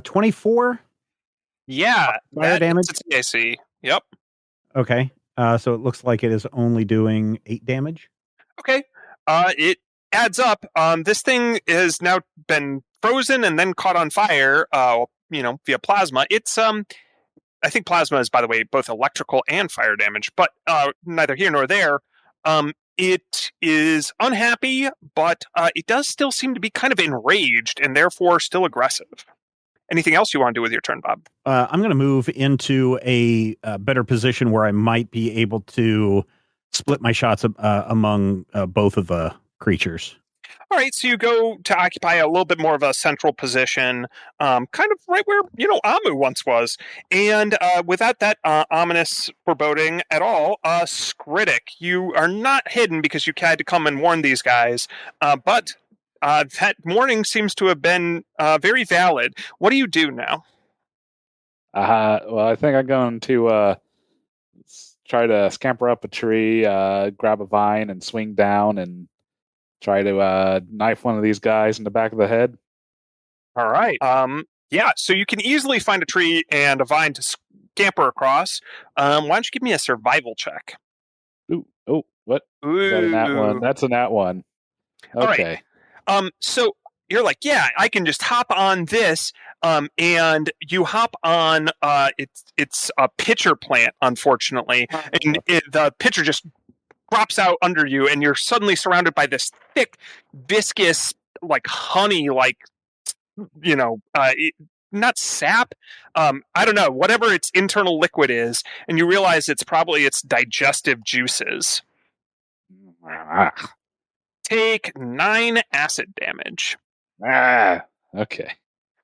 S2: 24.
S4: Yeah.
S2: Fire damage?
S4: It's EAC. Yep.
S2: Okay. So it looks like it is only doing 8 damage.
S4: Okay. It adds up. This thing has now been frozen and then caught on fire, via plasma. It's, I think plasma is, by the way, both electrical and fire damage, but neither here nor there. It is unhappy, but it does still seem to be kind of enraged and therefore still aggressive. Anything else you want to do with your turn, Bob?
S2: I'm going to move into a better position where I might be able to split my shots among both of the creatures.
S4: All right, so you go to occupy a little bit more of a central position, kind of right where, Amu once was. And without that ominous foreboding at all, Skritic, you are not hidden because you had to come and warn these guys, but that warning seems to have been very valid. What do you do now?
S8: Well, I think I'm going to try to scamper up a tree, grab a vine, and swing down and try to knife one of these guys in the back of the head.
S4: All right. Yeah, so you can easily find a tree and a vine to scamper across. Why don't you give me a survival check?
S8: Ooh, oh, what? Is that a nat one? That's a nat one.
S4: All right.
S8: Okay.
S4: So you're like, yeah, I can just hop on this, and you hop on. It's a pitcher plant, unfortunately, and the pitcher just drops out under you, and you're suddenly surrounded by this thick, viscous, like honey, like not sap. I don't know, whatever its internal liquid is, and you realize it's probably its digestive juices. Take 9 acid damage.
S8: Okay.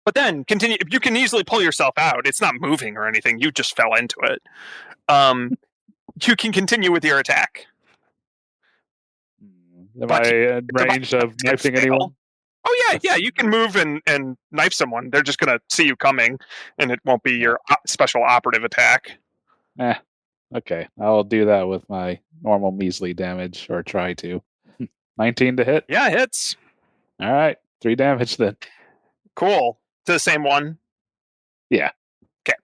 S4: But then continue. You can easily pull yourself out. It's not moving or anything. You just fell into it. You can continue with your attack.
S8: Am I in range of knifing anyone?
S4: Oh yeah. You can move and knife someone. They're just going to see you coming, and it won't be your special operative attack.
S8: Okay. I'll do that with my normal measly damage, or try to. 19 to hit?
S4: Yeah, hits.
S8: All right. 3 damage then.
S4: Cool. To the same one?
S8: Yeah.
S4: Okay.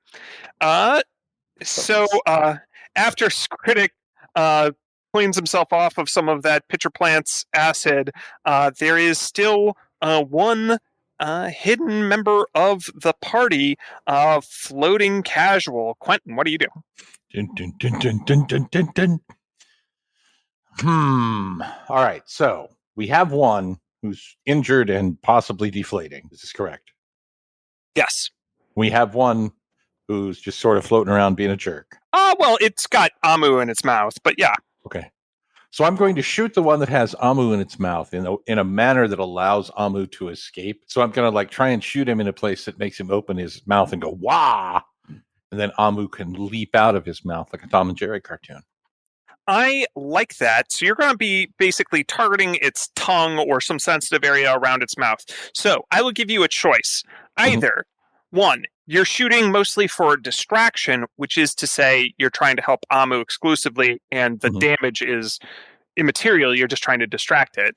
S4: So after Skritic cleans himself off of some of that pitcher plant's acid, there is still one hidden member of the party floating casual. Quentin, what do you do?
S3: Dun, dun, dun, dun, dun, dun, dun, dun. All right. So we have one who's injured and possibly deflating. This is correct.
S4: Yes.
S3: We have one who's just sort of floating around being a jerk.
S4: Well, it's got Amu in its mouth, but yeah.
S3: Okay. So I'm going to shoot the one that has Amu in its mouth in a manner that allows Amu to escape. So I'm going to try and shoot him in a place that makes him open his mouth and go, wah! And then Amu can leap out of his mouth like a Tom and Jerry cartoon.
S4: I like that. So you're going to be basically targeting its tongue or some sensitive area around its mouth. So I will give you a choice. Either, one, you're shooting mostly for distraction, which is to say you're trying to help Amu exclusively, and the damage is immaterial. You're just trying to distract it.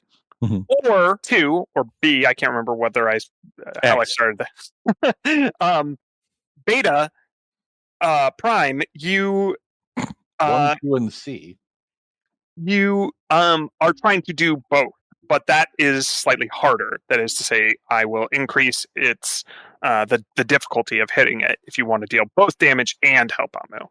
S4: Or 2, or B, I can't remember whether how I started that. Beta, Prime, you...
S3: 1, 2, and C.
S4: You are trying to do both, but that is slightly harder. That is to say, I will increase its the difficulty of hitting it if you want to deal both damage and help Amu.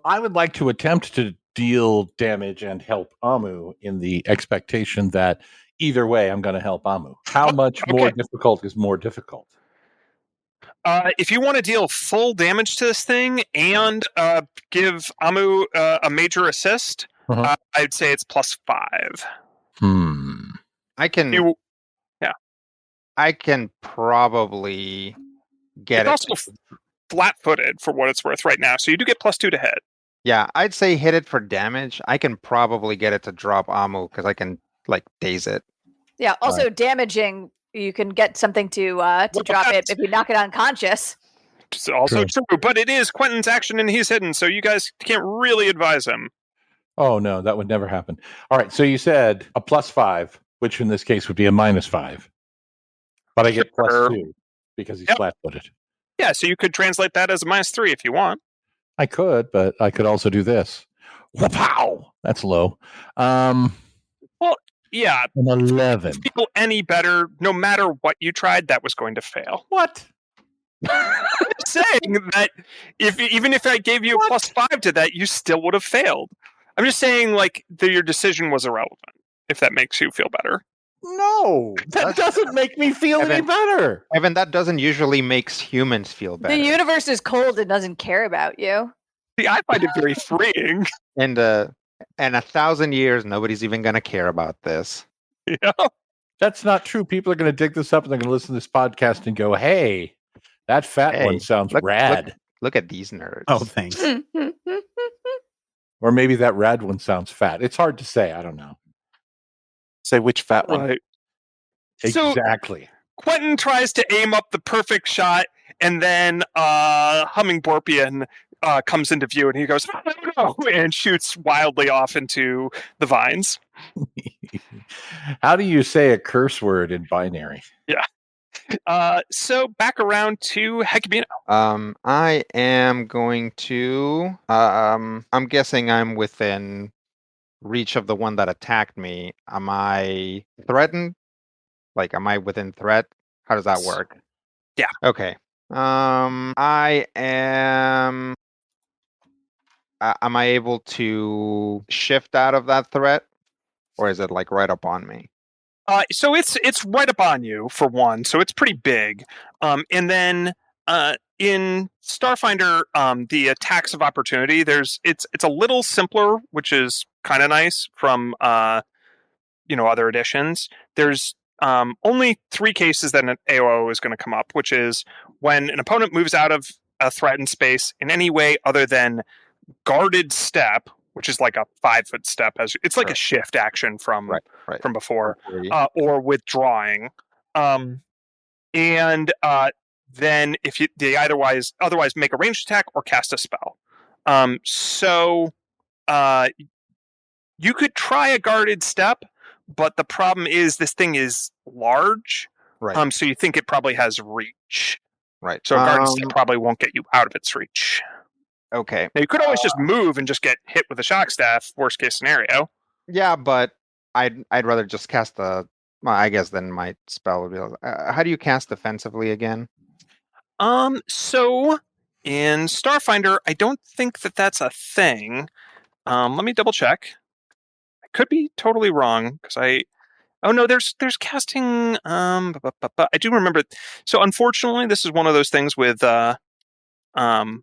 S3: I would like to attempt to deal damage and help Amu in the expectation that either way I'm going to help Amu. How much more difficult is more difficult?
S4: If you want to deal full damage to this thing and give Amu a major assist, I'd say it's +5.
S6: I can. I can probably get
S4: it's also flat-footed for what it's worth right now, so you do get +2 to hit.
S6: Yeah, I'd say hit it for damage. I can probably get it to drop Amu because I can daze it.
S5: Yeah. Also, damaging. You can get something to drop it if you knock it unconscious.
S4: It's also true, but it is Quentin's action and he's hidden, so you guys can't really advise him.
S3: Oh, no, that would never happen. All right, so you said a +5, which in this case would be a -5. But I get +2 because he's flat-footed.
S4: Yeah, so you could translate that as a -3 if you want.
S3: I could, but I could also do this. Wow, that's low.
S4: Well, yeah.
S3: An 11.
S4: People any better, no matter what you tried, that was going to fail.
S3: What?
S4: I'm saying that even if I gave you a +5 to that, you still would have failed. I'm just saying, your decision was irrelevant, if that makes you feel better.
S3: No, that doesn't make me feel any better.
S6: Evan, that doesn't usually makes humans feel better.
S5: The universe is cold and doesn't care about you.
S4: See, I find it very freeing.
S6: And 1,000 years, nobody's even going to care about this.
S4: Yeah.
S3: That's not true. People are going to dig this up and they're going to listen to this podcast and go, hey, that fat one sounds rad.
S6: Look at these nerds.
S2: Oh, thanks.
S3: Or maybe that rad one sounds fat. It's hard to say. I don't know.
S7: Say which fat one.
S4: Right.
S3: Exactly.
S4: So, Quentin tries to aim up the perfect shot, and then Hummingborpian comes into view, and he goes, no, and shoots wildly off into the vines.
S3: How do you say a curse word in binary?
S4: Yeah. So back around to Hecubino.
S6: I am going to. I'm guessing I'm within reach of the one that attacked me. Am I threatened? Like, am I within threat? How does that work?
S4: Yeah.
S6: Okay. I am. Am I able to shift out of that threat, or is it like right up on me?
S4: So it's right up on you for one, so it's pretty big. And then in Starfinder, the attacks of opportunity, it's a little simpler, which is kind of nice from other editions. There's only 3 cases that an AOO is going to come up, which is when an opponent moves out of a threatened space in any way other than guarded step, which is like a 5-foot step, as it's like a shift action from before, or withdrawing. And then if they otherwise make a ranged attack or cast a spell. So you could try a guarded step, but the problem is this thing is large.
S6: Right.
S4: So you think it probably has reach.
S6: Right.
S4: So a guarded step probably won't get you out of its reach.
S6: Okay.
S4: Now, you could always just move and just get hit with a shock staff, worst case scenario.
S6: Yeah, but I'd rather just cast the. Well, I guess then my spell would be. How do you cast defensively again?
S4: So in Starfinder, I don't think that's a thing. Let me double check. I could be totally wrong because Oh no, there's casting. I do remember. So unfortunately, this is one of those things with. The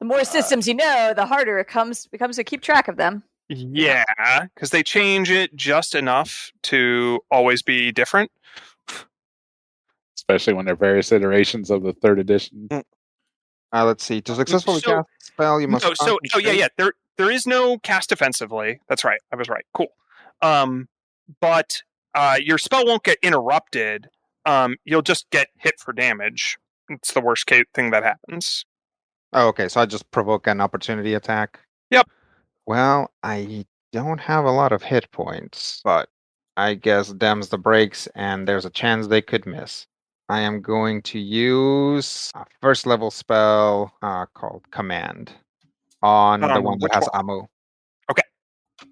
S5: more systems you know, the harder it becomes to keep track of them.
S4: Yeah, because they change it just enough to always be different.
S8: Especially when there are various iterations of the 3rd edition.
S6: Let's see. To successfully cast a spell, you must.
S4: Yeah. There is no cast defensively. That's right. I was right. Cool. But your spell won't get interrupted. You'll just get hit for damage. It's the worst case thing that happens.
S6: Oh, okay. So I just provoke an opportunity attack.
S4: Yep.
S6: Well, I don't have a lot of hit points, but I guess them's the breaks, and there's a chance they could miss. I am going to use a 1st level spell called Command on the one that has ammo.
S4: Okay.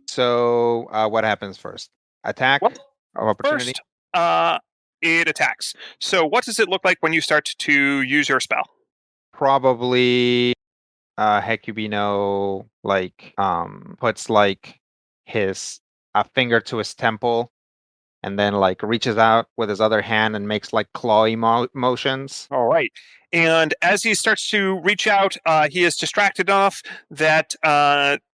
S6: So what happens first? Attack of opportunity?
S4: First, it attacks. So what does it look like when you start to use your spell?
S6: Probably Hecubino puts like a finger to his temple and then like reaches out with his other hand and makes like clawy motions.
S4: All right. And as he starts to reach out, he is distracted enough that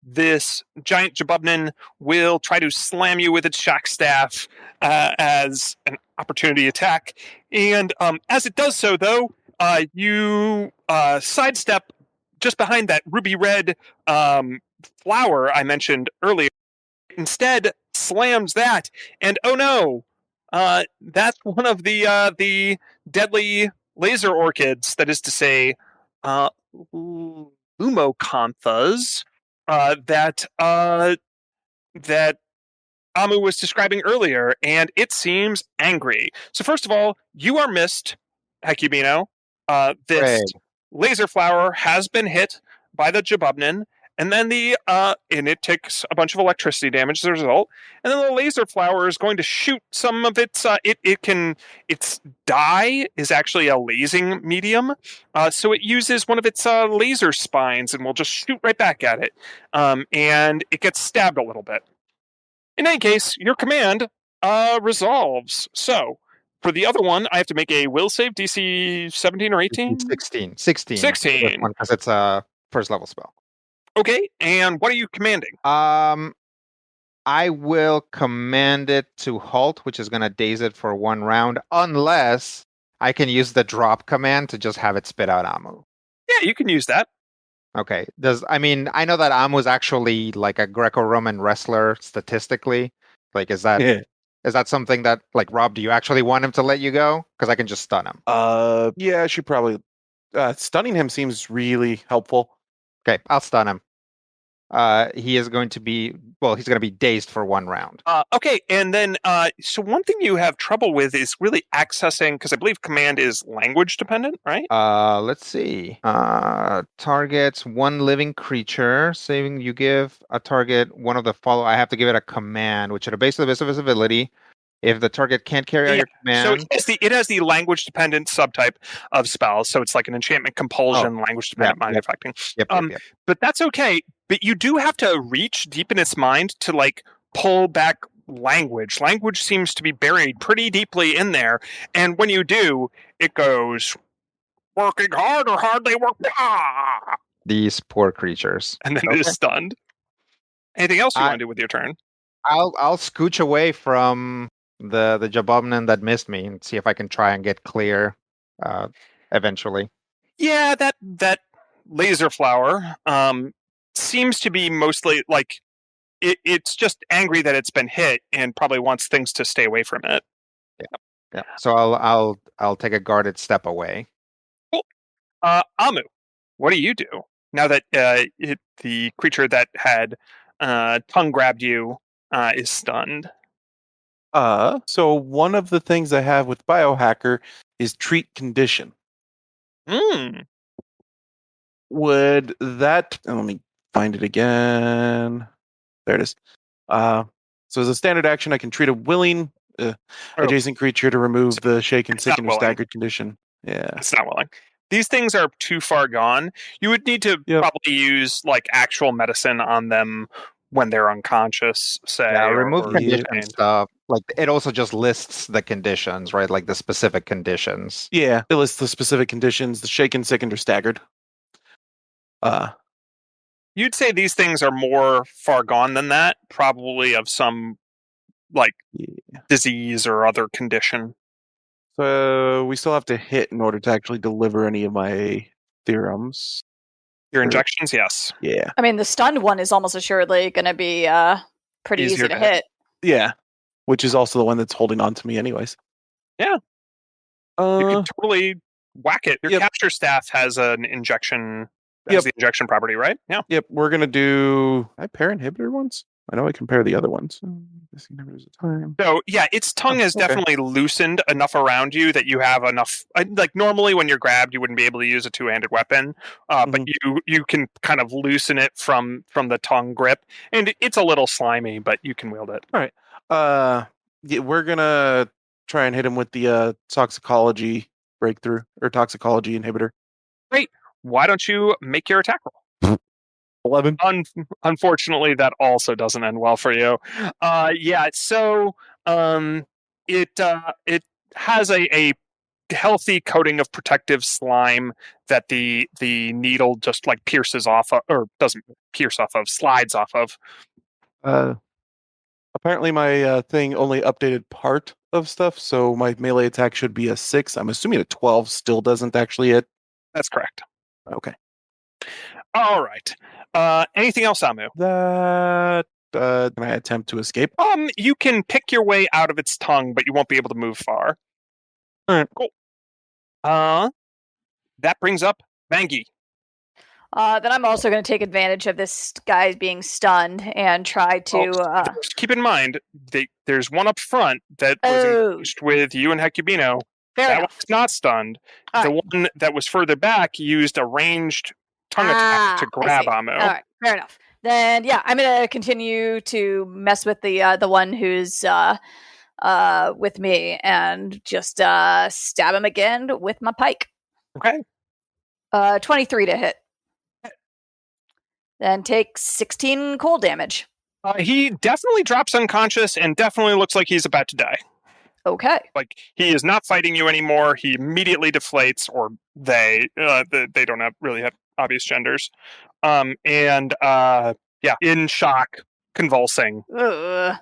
S4: this giant Jabubnin will try to slam you with its shock staff as an opportunity attack. And as it does so, though, you sidestep just behind that ruby red flower I mentioned earlier. Instead, slams that, and oh no, that's one of the deadly laser orchids. That is to say, lumocanthas that Amu was describing earlier, and it seems angry. So first of all, you are missed, Hecubino. This laser flower has been hit by the Jabubnin, and then and it takes a bunch of electricity damage as a result. And then the laser flower is going to shoot some of its. Its dye is actually a lasing medium, so it uses one of its laser spines and will just shoot right back at it. And it gets stabbed a little bit. In any case, your command resolves. So, for the other one, I have to make a will save, DC 17 or 18?
S6: 16.
S4: 16.
S6: Because it's a 1st level spell.
S4: Okay, and what are you commanding?
S6: I will command it to halt, which is going to daze it for 1 round, unless I can use the drop command to just have it spit out ammo.
S4: Yeah, you can use that.
S6: Okay. I know that Amu is actually like a Greco-Roman wrestler statistically. Like, is that something that, like, Rob, do you actually want him to let you go? Because I can just stun him.
S7: Yeah, I should probably. Stunning him seems really helpful.
S6: Okay, I'll stun him. he is going to be he's going to be dazed for 1 round.
S4: Okay, and then so one thing you have trouble with is really accessing, because I believe command is language dependent, right?
S6: Let's see. Targets 1 living creature. Saving you give a target one of the following. I have to give it a command, which at a base of its ability. If the target can't carry out your command,
S4: so it has the language dependent subtype of spells. So it's like an enchantment, compulsion, language dependent, mind affecting.
S6: Yep.
S4: But that's okay. But you do have to reach deep in its mind to like pull back language. Language seems to be buried pretty deeply in there, and when you do, it goes working hard or hardly work.
S6: These poor creatures,
S4: and then it is stunned. Anything else you want to do with your turn?
S6: I'll scooch away from the Jabobnan that missed me and see if I can try and get clear eventually.
S4: Yeah, that laser flower seems to be mostly like it's just angry that it's been hit and probably wants things to stay away from it.
S6: Yeah. So I'll take a guarded step away.
S4: Cool. Amu, what do you do now that the creature that had tongue grabbed you is stunned?
S7: So one of the things I have with Biohacker is treat condition. Would that... let me find it again. There it is. So as a standard action, I can treat a willing adjacent creature to remove the shaken, sickened, or staggered condition. Yeah.
S4: It's not willing. These things are too far gone. You would need to probably use like actual medicine on them when they're unconscious, say.
S6: Yeah, remove condition stuff. Like it also just lists the conditions, right? Like the specific conditions.
S7: Yeah, it lists the specific conditions, the shaken, sickened, or staggered.
S4: You'd say these things are more far gone than that, probably of some like disease or other condition.
S7: So we still have to hit in order to actually deliver any of my theorems.
S4: Your injections, yes.
S7: Yeah.
S5: I mean, the stunned one is almost assuredly going to be pretty easy to hit.
S7: Yeah, which is also the one that's holding on to me anyways.
S4: Yeah. You can totally whack it. Your capture staff has an injection, has the injection property, right? Yeah.
S7: Yep, we're going to do... I pair inhibitor ones? I know I compare the other ones.
S4: So, yeah, its tongue has definitely loosened enough around you that you have enough... like, normally when you're grabbed, you wouldn't be able to use a two-handed weapon, but you can kind of loosen it from the tongue grip, and it's a little slimy, but you can wield it.
S7: All right. Yeah, we're going to try and hit him with the toxicology breakthrough, or toxicology inhibitor.
S4: Great. Why don't you make your attack roll?
S7: 11.
S4: Unfortunately, that also doesn't end well for you. So it has a healthy coating of protective slime that the needle just like pierces off of, or doesn't pierce off of, slides off of.
S7: Apparently my thing only updated part of stuff, so my melee attack should be a 6. I'm assuming a 12 still doesn't actually hit.
S4: That's correct.
S7: Okay.
S4: All right. Anything else, Amu?
S7: That can I attempt to escape?
S4: You can pick your way out of its tongue, but you won't be able to move far.
S7: All right.
S4: Cool. That brings up Vangi.
S5: Then I'm also going to take advantage of this guy being stunned and try to...
S4: keep in mind, there's one up front that was engaged with you and Hecubino. That one's not stunned. The one that was further back used a ranged tongue attack to grab Amu.
S5: All right, fair enough. Then, I'm going to continue to mess with the one who's with me and just stab him again with my pike.
S4: Okay.
S5: 23 to hit. Then take 16 cold damage.
S4: He definitely drops unconscious and definitely looks like he's about to die.
S5: Okay.
S4: Like, he is not fighting you anymore. He immediately deflates, or they don't really have obvious genders. In shock, convulsing.
S5: I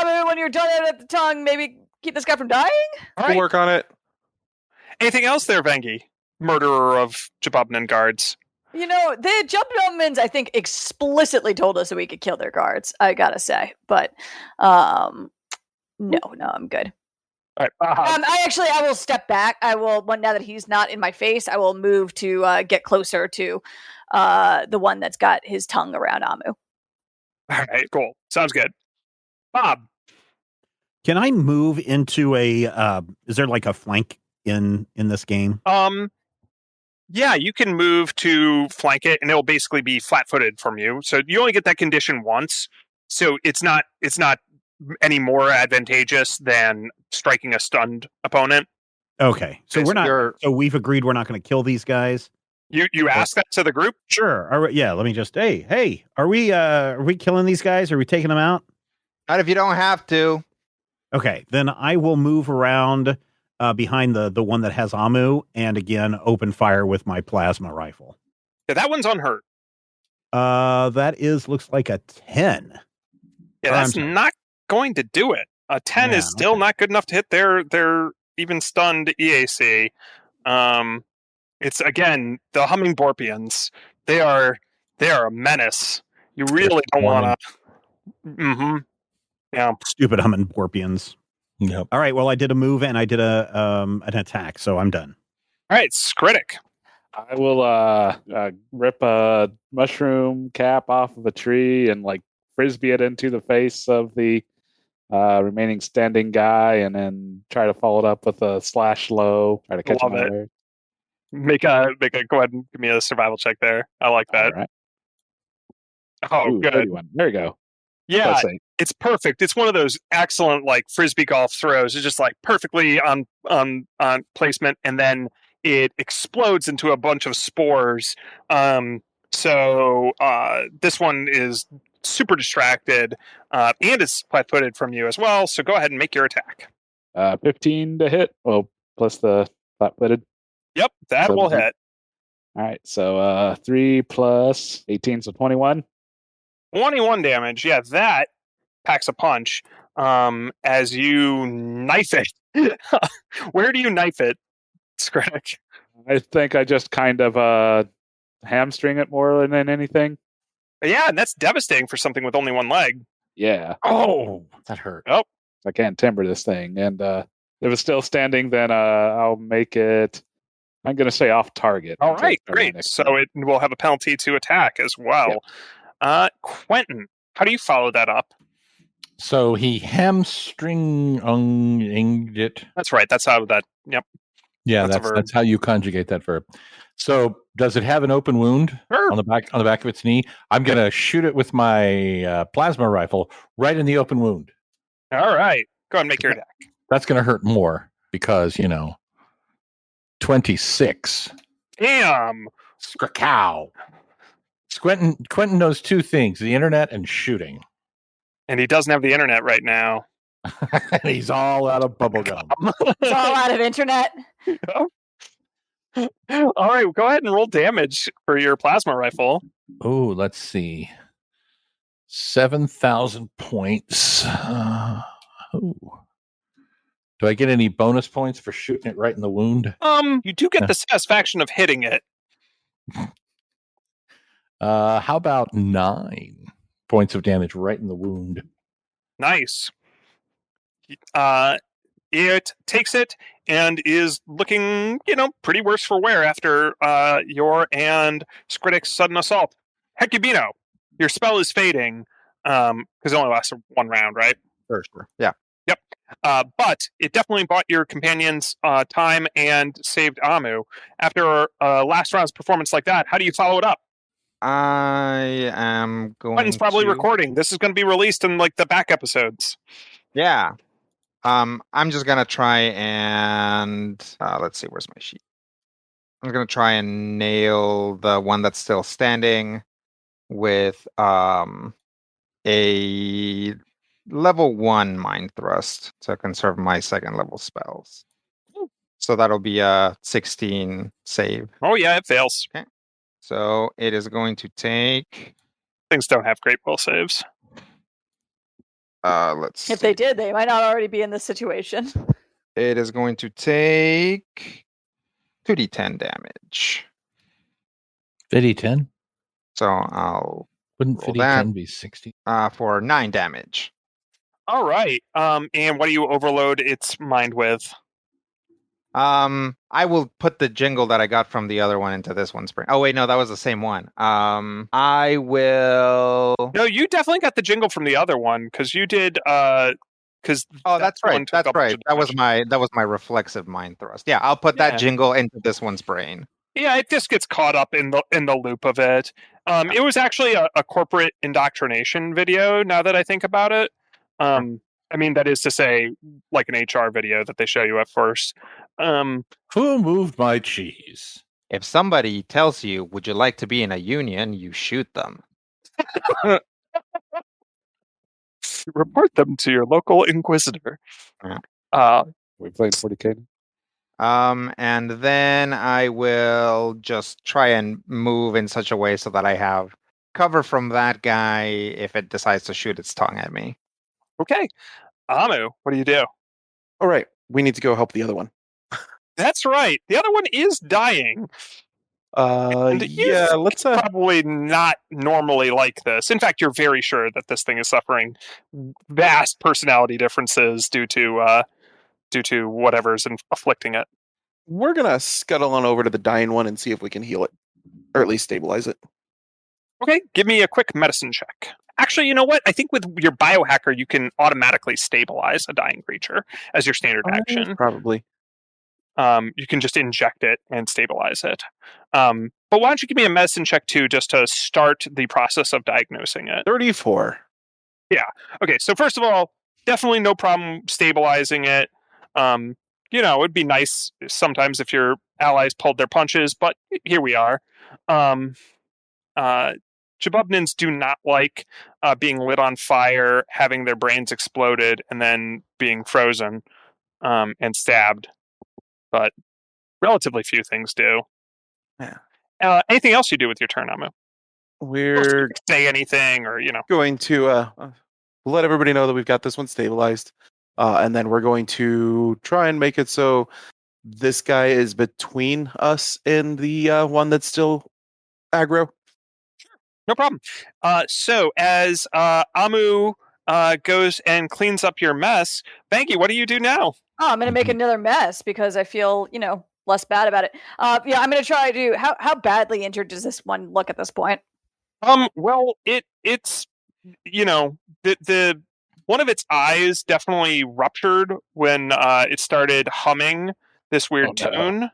S5: mean, when you're done at the tongue, maybe keep this guy from dying?
S4: All right.
S7: We'll work on it.
S4: Anything else there, Vangi? Murderer of Jabobnan guards.
S5: You know, the Jabobnans, I think, explicitly told us that we could kill their guards, I gotta say. But, no, I'm good.
S4: All right.
S5: I will step back. I will, now that he's not in my face, I will move to get closer to the one that's got his tongue around Amu.
S4: All right, cool. Sounds good. Bob.
S2: Can I move into a? Is there like a flank in this game?
S4: Yeah, you can move to flank it, and it'll basically be flat-footed from you. So you only get that condition once. So it's not any more advantageous than striking a stunned opponent.
S2: Okay, so we're not. So we've agreed we're not going to kill these guys.
S4: You asked that to the group?
S2: Sure. Yeah. Let me just. Hey. Are we killing these guys? Are we taking them out?
S6: Not if you don't have to.
S2: Okay, then I will move around behind the one that has Amu, and again open fire with my plasma rifle.
S4: Yeah, that one's unhurt.
S2: That looks like a 10.
S4: Yeah, that's not going to do it. A 10 is still not good enough to hit their even stunned EAC. It's again the Hummingborpians. They are a menace. You really don't want to. Yeah.
S2: Stupid Hummingborpians.
S3: Yep.
S2: All right. Well, I did a move and I did an attack, so I'm done.
S4: All right, Skritic.
S8: I will rip a mushroom cap off of a tree and like frisbee it into the face of the remaining standing guy, and then try to follow it up with a slash low. Try to catch him
S4: it.
S8: there.
S4: Make a go ahead and give me a survival check there. I like that.
S8: All right.
S4: Oh,
S8: Ooh,
S4: good.
S8: 31. There you go.
S4: Yeah, it's perfect. It's one of those excellent like frisbee golf throws. It's just like perfectly on placement, and then it explodes into a bunch of spores. So this one is super distracted, and it's flat-footed from you as well. So go ahead and make your attack.
S8: 15 to hit. Well, plus the flat-footed.
S4: Yep, that will hit.
S8: All right, so 3 plus 18, so 21.
S4: 21 damage. Yeah, that packs a punch as you knife it. Where do you knife it, Skritic?
S8: I think I just kind of hamstring it more than anything.
S4: Yeah, and that's devastating for something with only one leg.
S8: Yeah.
S3: Oh, that hurt.
S4: Oh.
S8: I can't timber this thing. And if it's still standing, then I'll make it, I'm going to say off target.
S4: All right, great. So it will have a penalty to attack as well. Yep. Quentin, how do you follow that up?
S3: So he hamstringed it.
S4: That's right. That's how that. Yep.
S3: Yeah, that's how you conjugate that verb. So does it have an open wound on the back of its knee? I'm going to shoot it with my plasma rifle right in the open wound.
S4: All right. Go ahead and make your attack.
S3: That's going to hurt more because 26.
S4: Damn.
S3: Skrakow. Quentin knows two things: the internet and shooting.
S4: And he doesn't have the internet right now.
S3: He's all out of bubblegum.
S5: He's all out of internet.
S4: All right, go ahead and roll damage for your plasma rifle.
S3: Oh, let's see. 7,000 points. Do I get any bonus points for shooting it right in the wound?
S4: You do get the satisfaction of hitting it.
S3: How about 9 points of damage right in the wound?
S4: Nice. It takes it and is looking, pretty worse for wear after your and Skritic's sudden assault. Hecubino, your spell is fading because it only lasts one round, right?
S6: Sure. Yeah.
S4: Yep. But it definitely bought your companions time and saved Amu. After last round's performance like that, how do you follow it up?
S6: I am going.
S4: Quentin's probably recording. This is going to be released in the back episodes.
S6: Yeah. I'm just gonna try and let's see, where's my sheet? I'm gonna try and nail the one that's still standing with a level 1 mind thrust to conserve my second level spells. So that'll be a 16 save.
S4: Oh yeah, it fails.
S6: Okay. So it is going to take.
S4: Things don't have great will saves.
S6: Let's see.
S5: If they did, they might not already be in this situation.
S6: It is going to take 2d10 damage.
S3: 50-10?
S6: So I'll.
S3: Wouldn't 50-10 be 60?
S6: For 9 damage.
S4: All right. And what do you overload its mind with?
S6: I will put the jingle that I got from the other one into this one's brain. Oh wait, no, that was the same one. I will.
S4: No, you definitely got the jingle from the other one because you did. Because
S6: that's right. That's right. That was my reflexive mind thrust. Yeah, I'll put that jingle into this one's brain.
S4: Yeah, it just gets caught up in the loop of it. It was actually a corporate indoctrination video. Now that I think about it, I mean that is to say, like an HR video that they show you at first.
S3: Who moved my cheese?
S6: If somebody tells you, "Would you like to be in a union?" you shoot them.
S4: Report them to your local inquisitor.
S8: We played 40K.
S6: And then I will just try and move in such a way so that I have cover from that guy if it decides to shoot its tongue at me.
S4: Okay. Amu, what do you do?
S7: All right. We need to go help the other one.
S4: That's right. The other one is dying.
S7: Let's
S4: probably not normally like this. In fact, you're very sure that this thing is suffering vast personality differences due to whatever's afflicting it.
S7: We're gonna scuttle on over to the dying one and see if we can heal it, or at least stabilize it.
S4: Okay, give me a quick medicine check. Actually, you know what? I think with your biohacker, you can automatically stabilize a dying creature as your standard action.
S7: Probably.
S4: You can just inject it and stabilize it. But why don't you give me a medicine check too, just to start the process of diagnosing it?
S7: 34.
S4: Yeah. Okay. So first of all, definitely no problem stabilizing it. It'd be nice sometimes if your allies pulled their punches, but here we are. Jabubnins do not like being lit on fire, having their brains exploded, and then being frozen and stabbed. But relatively few things do.
S7: Yeah.
S4: Anything else you do with your turn, Amu?
S7: We're
S4: say anything, or
S7: going to let everybody know that we've got this one stabilized, and then we're going to try and make it so this guy is between us and the one that's still aggro.
S4: Sure, no problem. So as Amu goes and cleans up your mess, Banky, what do you do now?
S5: Oh, I'm going to make another mess because I feel, less bad about it. I'm going to try to. How badly injured does this one look at this point?
S4: Well, it's the one of its eyes definitely ruptured when it started humming this weird tune.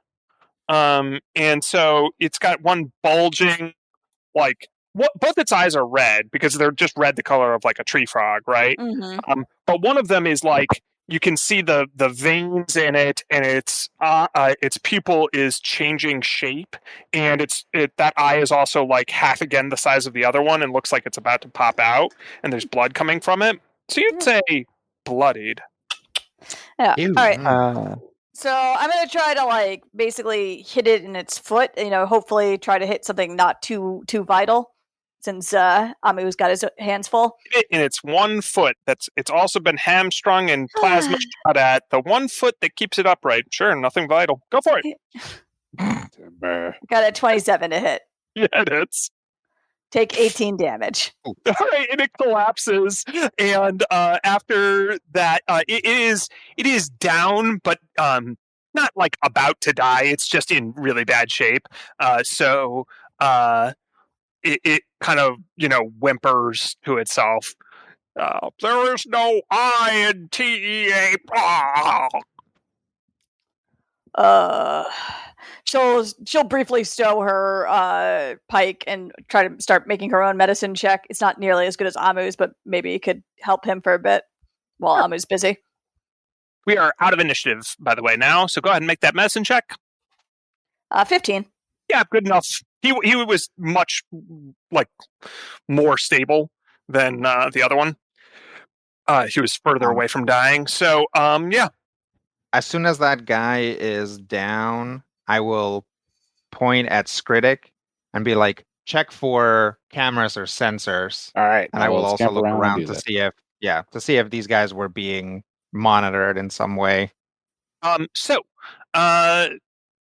S4: And so it's got one bulging, both its eyes are red because they're just red the color of like a tree frog, right?
S5: Mm-hmm.
S4: But one of them is you can see the veins in it, and its pupil is changing shape, and that eye is also half again the size of the other one, and looks like it's about to pop out, and there's blood coming from it. So you'd say bloodied.
S5: Yeah. All right. So I'm gonna try to basically hit it in its foot. Hopefully try to hit something not too vital, since Amu's got his hands full.
S4: And it's one foot it's also been hamstrung and plasma shot at. The one foot that keeps it upright. Sure, nothing vital. Go for it.
S5: Got a 27 to hit.
S4: Yeah, it is.
S5: Take 18 damage.
S4: All right, and it collapses. And after that, it is down, but not about to die. It's just in really bad shape. It kind of, whimpers to itself. There is no I in TEA.
S5: She'll briefly stow her pike and try to start making her own medicine check. It's not nearly as good as Amu's, but maybe it could help him for a bit while Amu's busy.
S4: We are out of initiative, by the way, now, so go ahead and make that medicine check.
S5: 15.
S4: Yeah, good enough. He was much more stable than the other one. He was further away from dying. So yeah.
S6: As soon as that guy is down, I will point at Skritic and be like, check for cameras or sensors.
S8: All right.
S6: And I will also look around to see if these guys were being monitored in some way.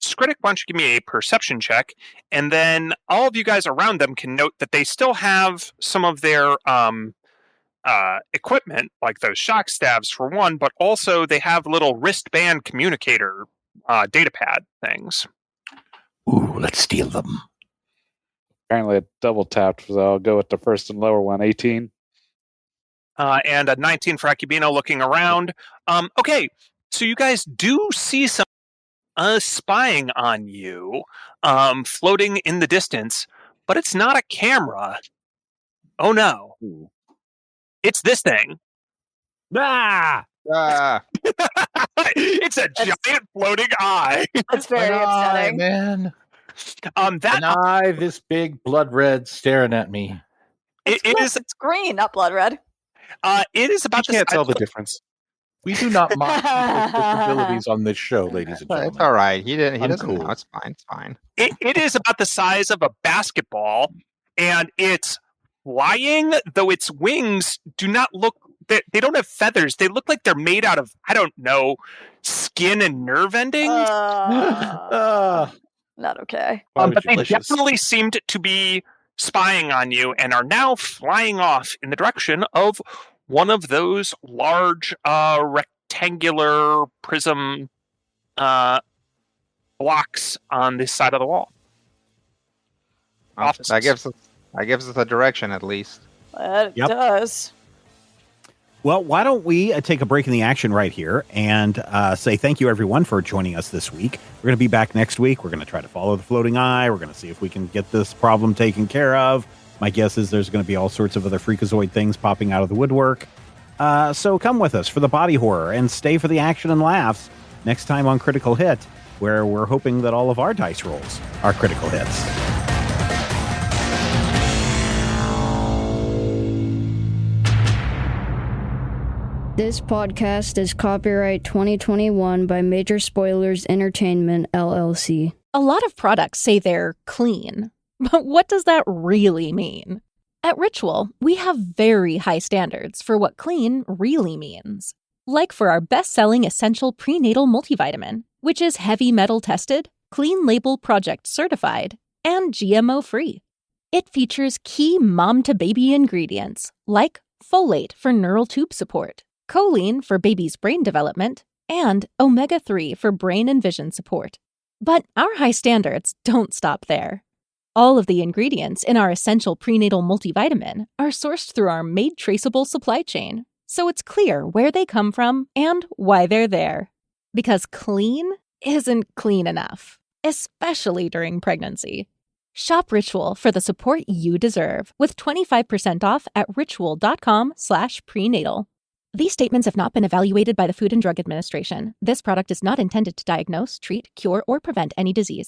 S4: Skritic, why don't you give me a perception check, and then all of you guys around them can note that they still have some of their equipment, like those shock stabs for one, but also they have little wristband communicator data pad things.
S3: Ooh, let's steal them.
S8: Apparently it double tapped, so I'll go with the first and lower one, 18.
S4: And a 19 for Akibino looking around. Okay, so you guys do see some spying on you floating in the distance, but it's not a camera. Oh no.
S8: Ooh.
S4: It's this thing.
S2: Ah!
S4: It's a giant floating eye.
S5: That's very
S3: An eye,
S5: upsetting.
S3: man.
S4: That
S3: An eye this big, blood red, staring at me.
S5: It's green, not blood red.
S4: It is
S7: You
S4: about the
S7: can't
S4: size
S7: tell the
S4: of-
S7: difference.
S3: We do not mock people's disabilities on this show, ladies and gentlemen.
S6: It's all right. He didn't. He
S3: I'm
S6: doesn't
S3: cool.
S6: know. It's fine. It's fine.
S4: It is about the size of a basketball, and it's flying, though its wings do not look. They don't have feathers. They look like they're made out of, I don't know, skin and nerve endings.
S5: Not okay.
S7: Probably
S4: But they
S7: delicious.
S4: definitely seemed to be spying on you and are now flying off in the direction of one of those large rectangular prism blocks on this side of the wall. Offices.
S6: That gives us a direction at least.
S5: It
S2: Yep.
S5: does.
S2: Well, why don't we take a break in the action right here and say thank you, everyone, for joining us this week. We're going to be back next week. We're going to try to follow the floating eye. We're going to see if we can get this problem taken care of. My guess is there's going to be all sorts of other freakazoid things popping out of the woodwork. So come with us for the body horror and stay for the action and laughs next time on Critical Hit, where we're hoping that all of our dice rolls are critical hits.
S9: This podcast is copyright 2021 by Major Spoilers Entertainment, LLC.
S1: A lot of products say they're clean, but what does that really mean? At Ritual, we have very high standards for what clean really means. Like for our best-selling essential prenatal multivitamin, which is heavy metal tested, clean label project certified, and GMO-free. It features key mom-to-baby ingredients like folate for neural tube support, choline for baby's brain development, and omega-3 for brain and vision support. But our high standards don't stop there. All of the ingredients in our essential prenatal multivitamin are sourced through our made traceable supply chain, so it's clear where they come from and why they're there. Because clean isn't clean enough, especially during pregnancy. Shop Ritual for the support you deserve with 25% off at ritual.com/prenatal. These statements have not been evaluated by the Food and Drug Administration. This product is not intended to diagnose, treat, cure, or prevent any disease.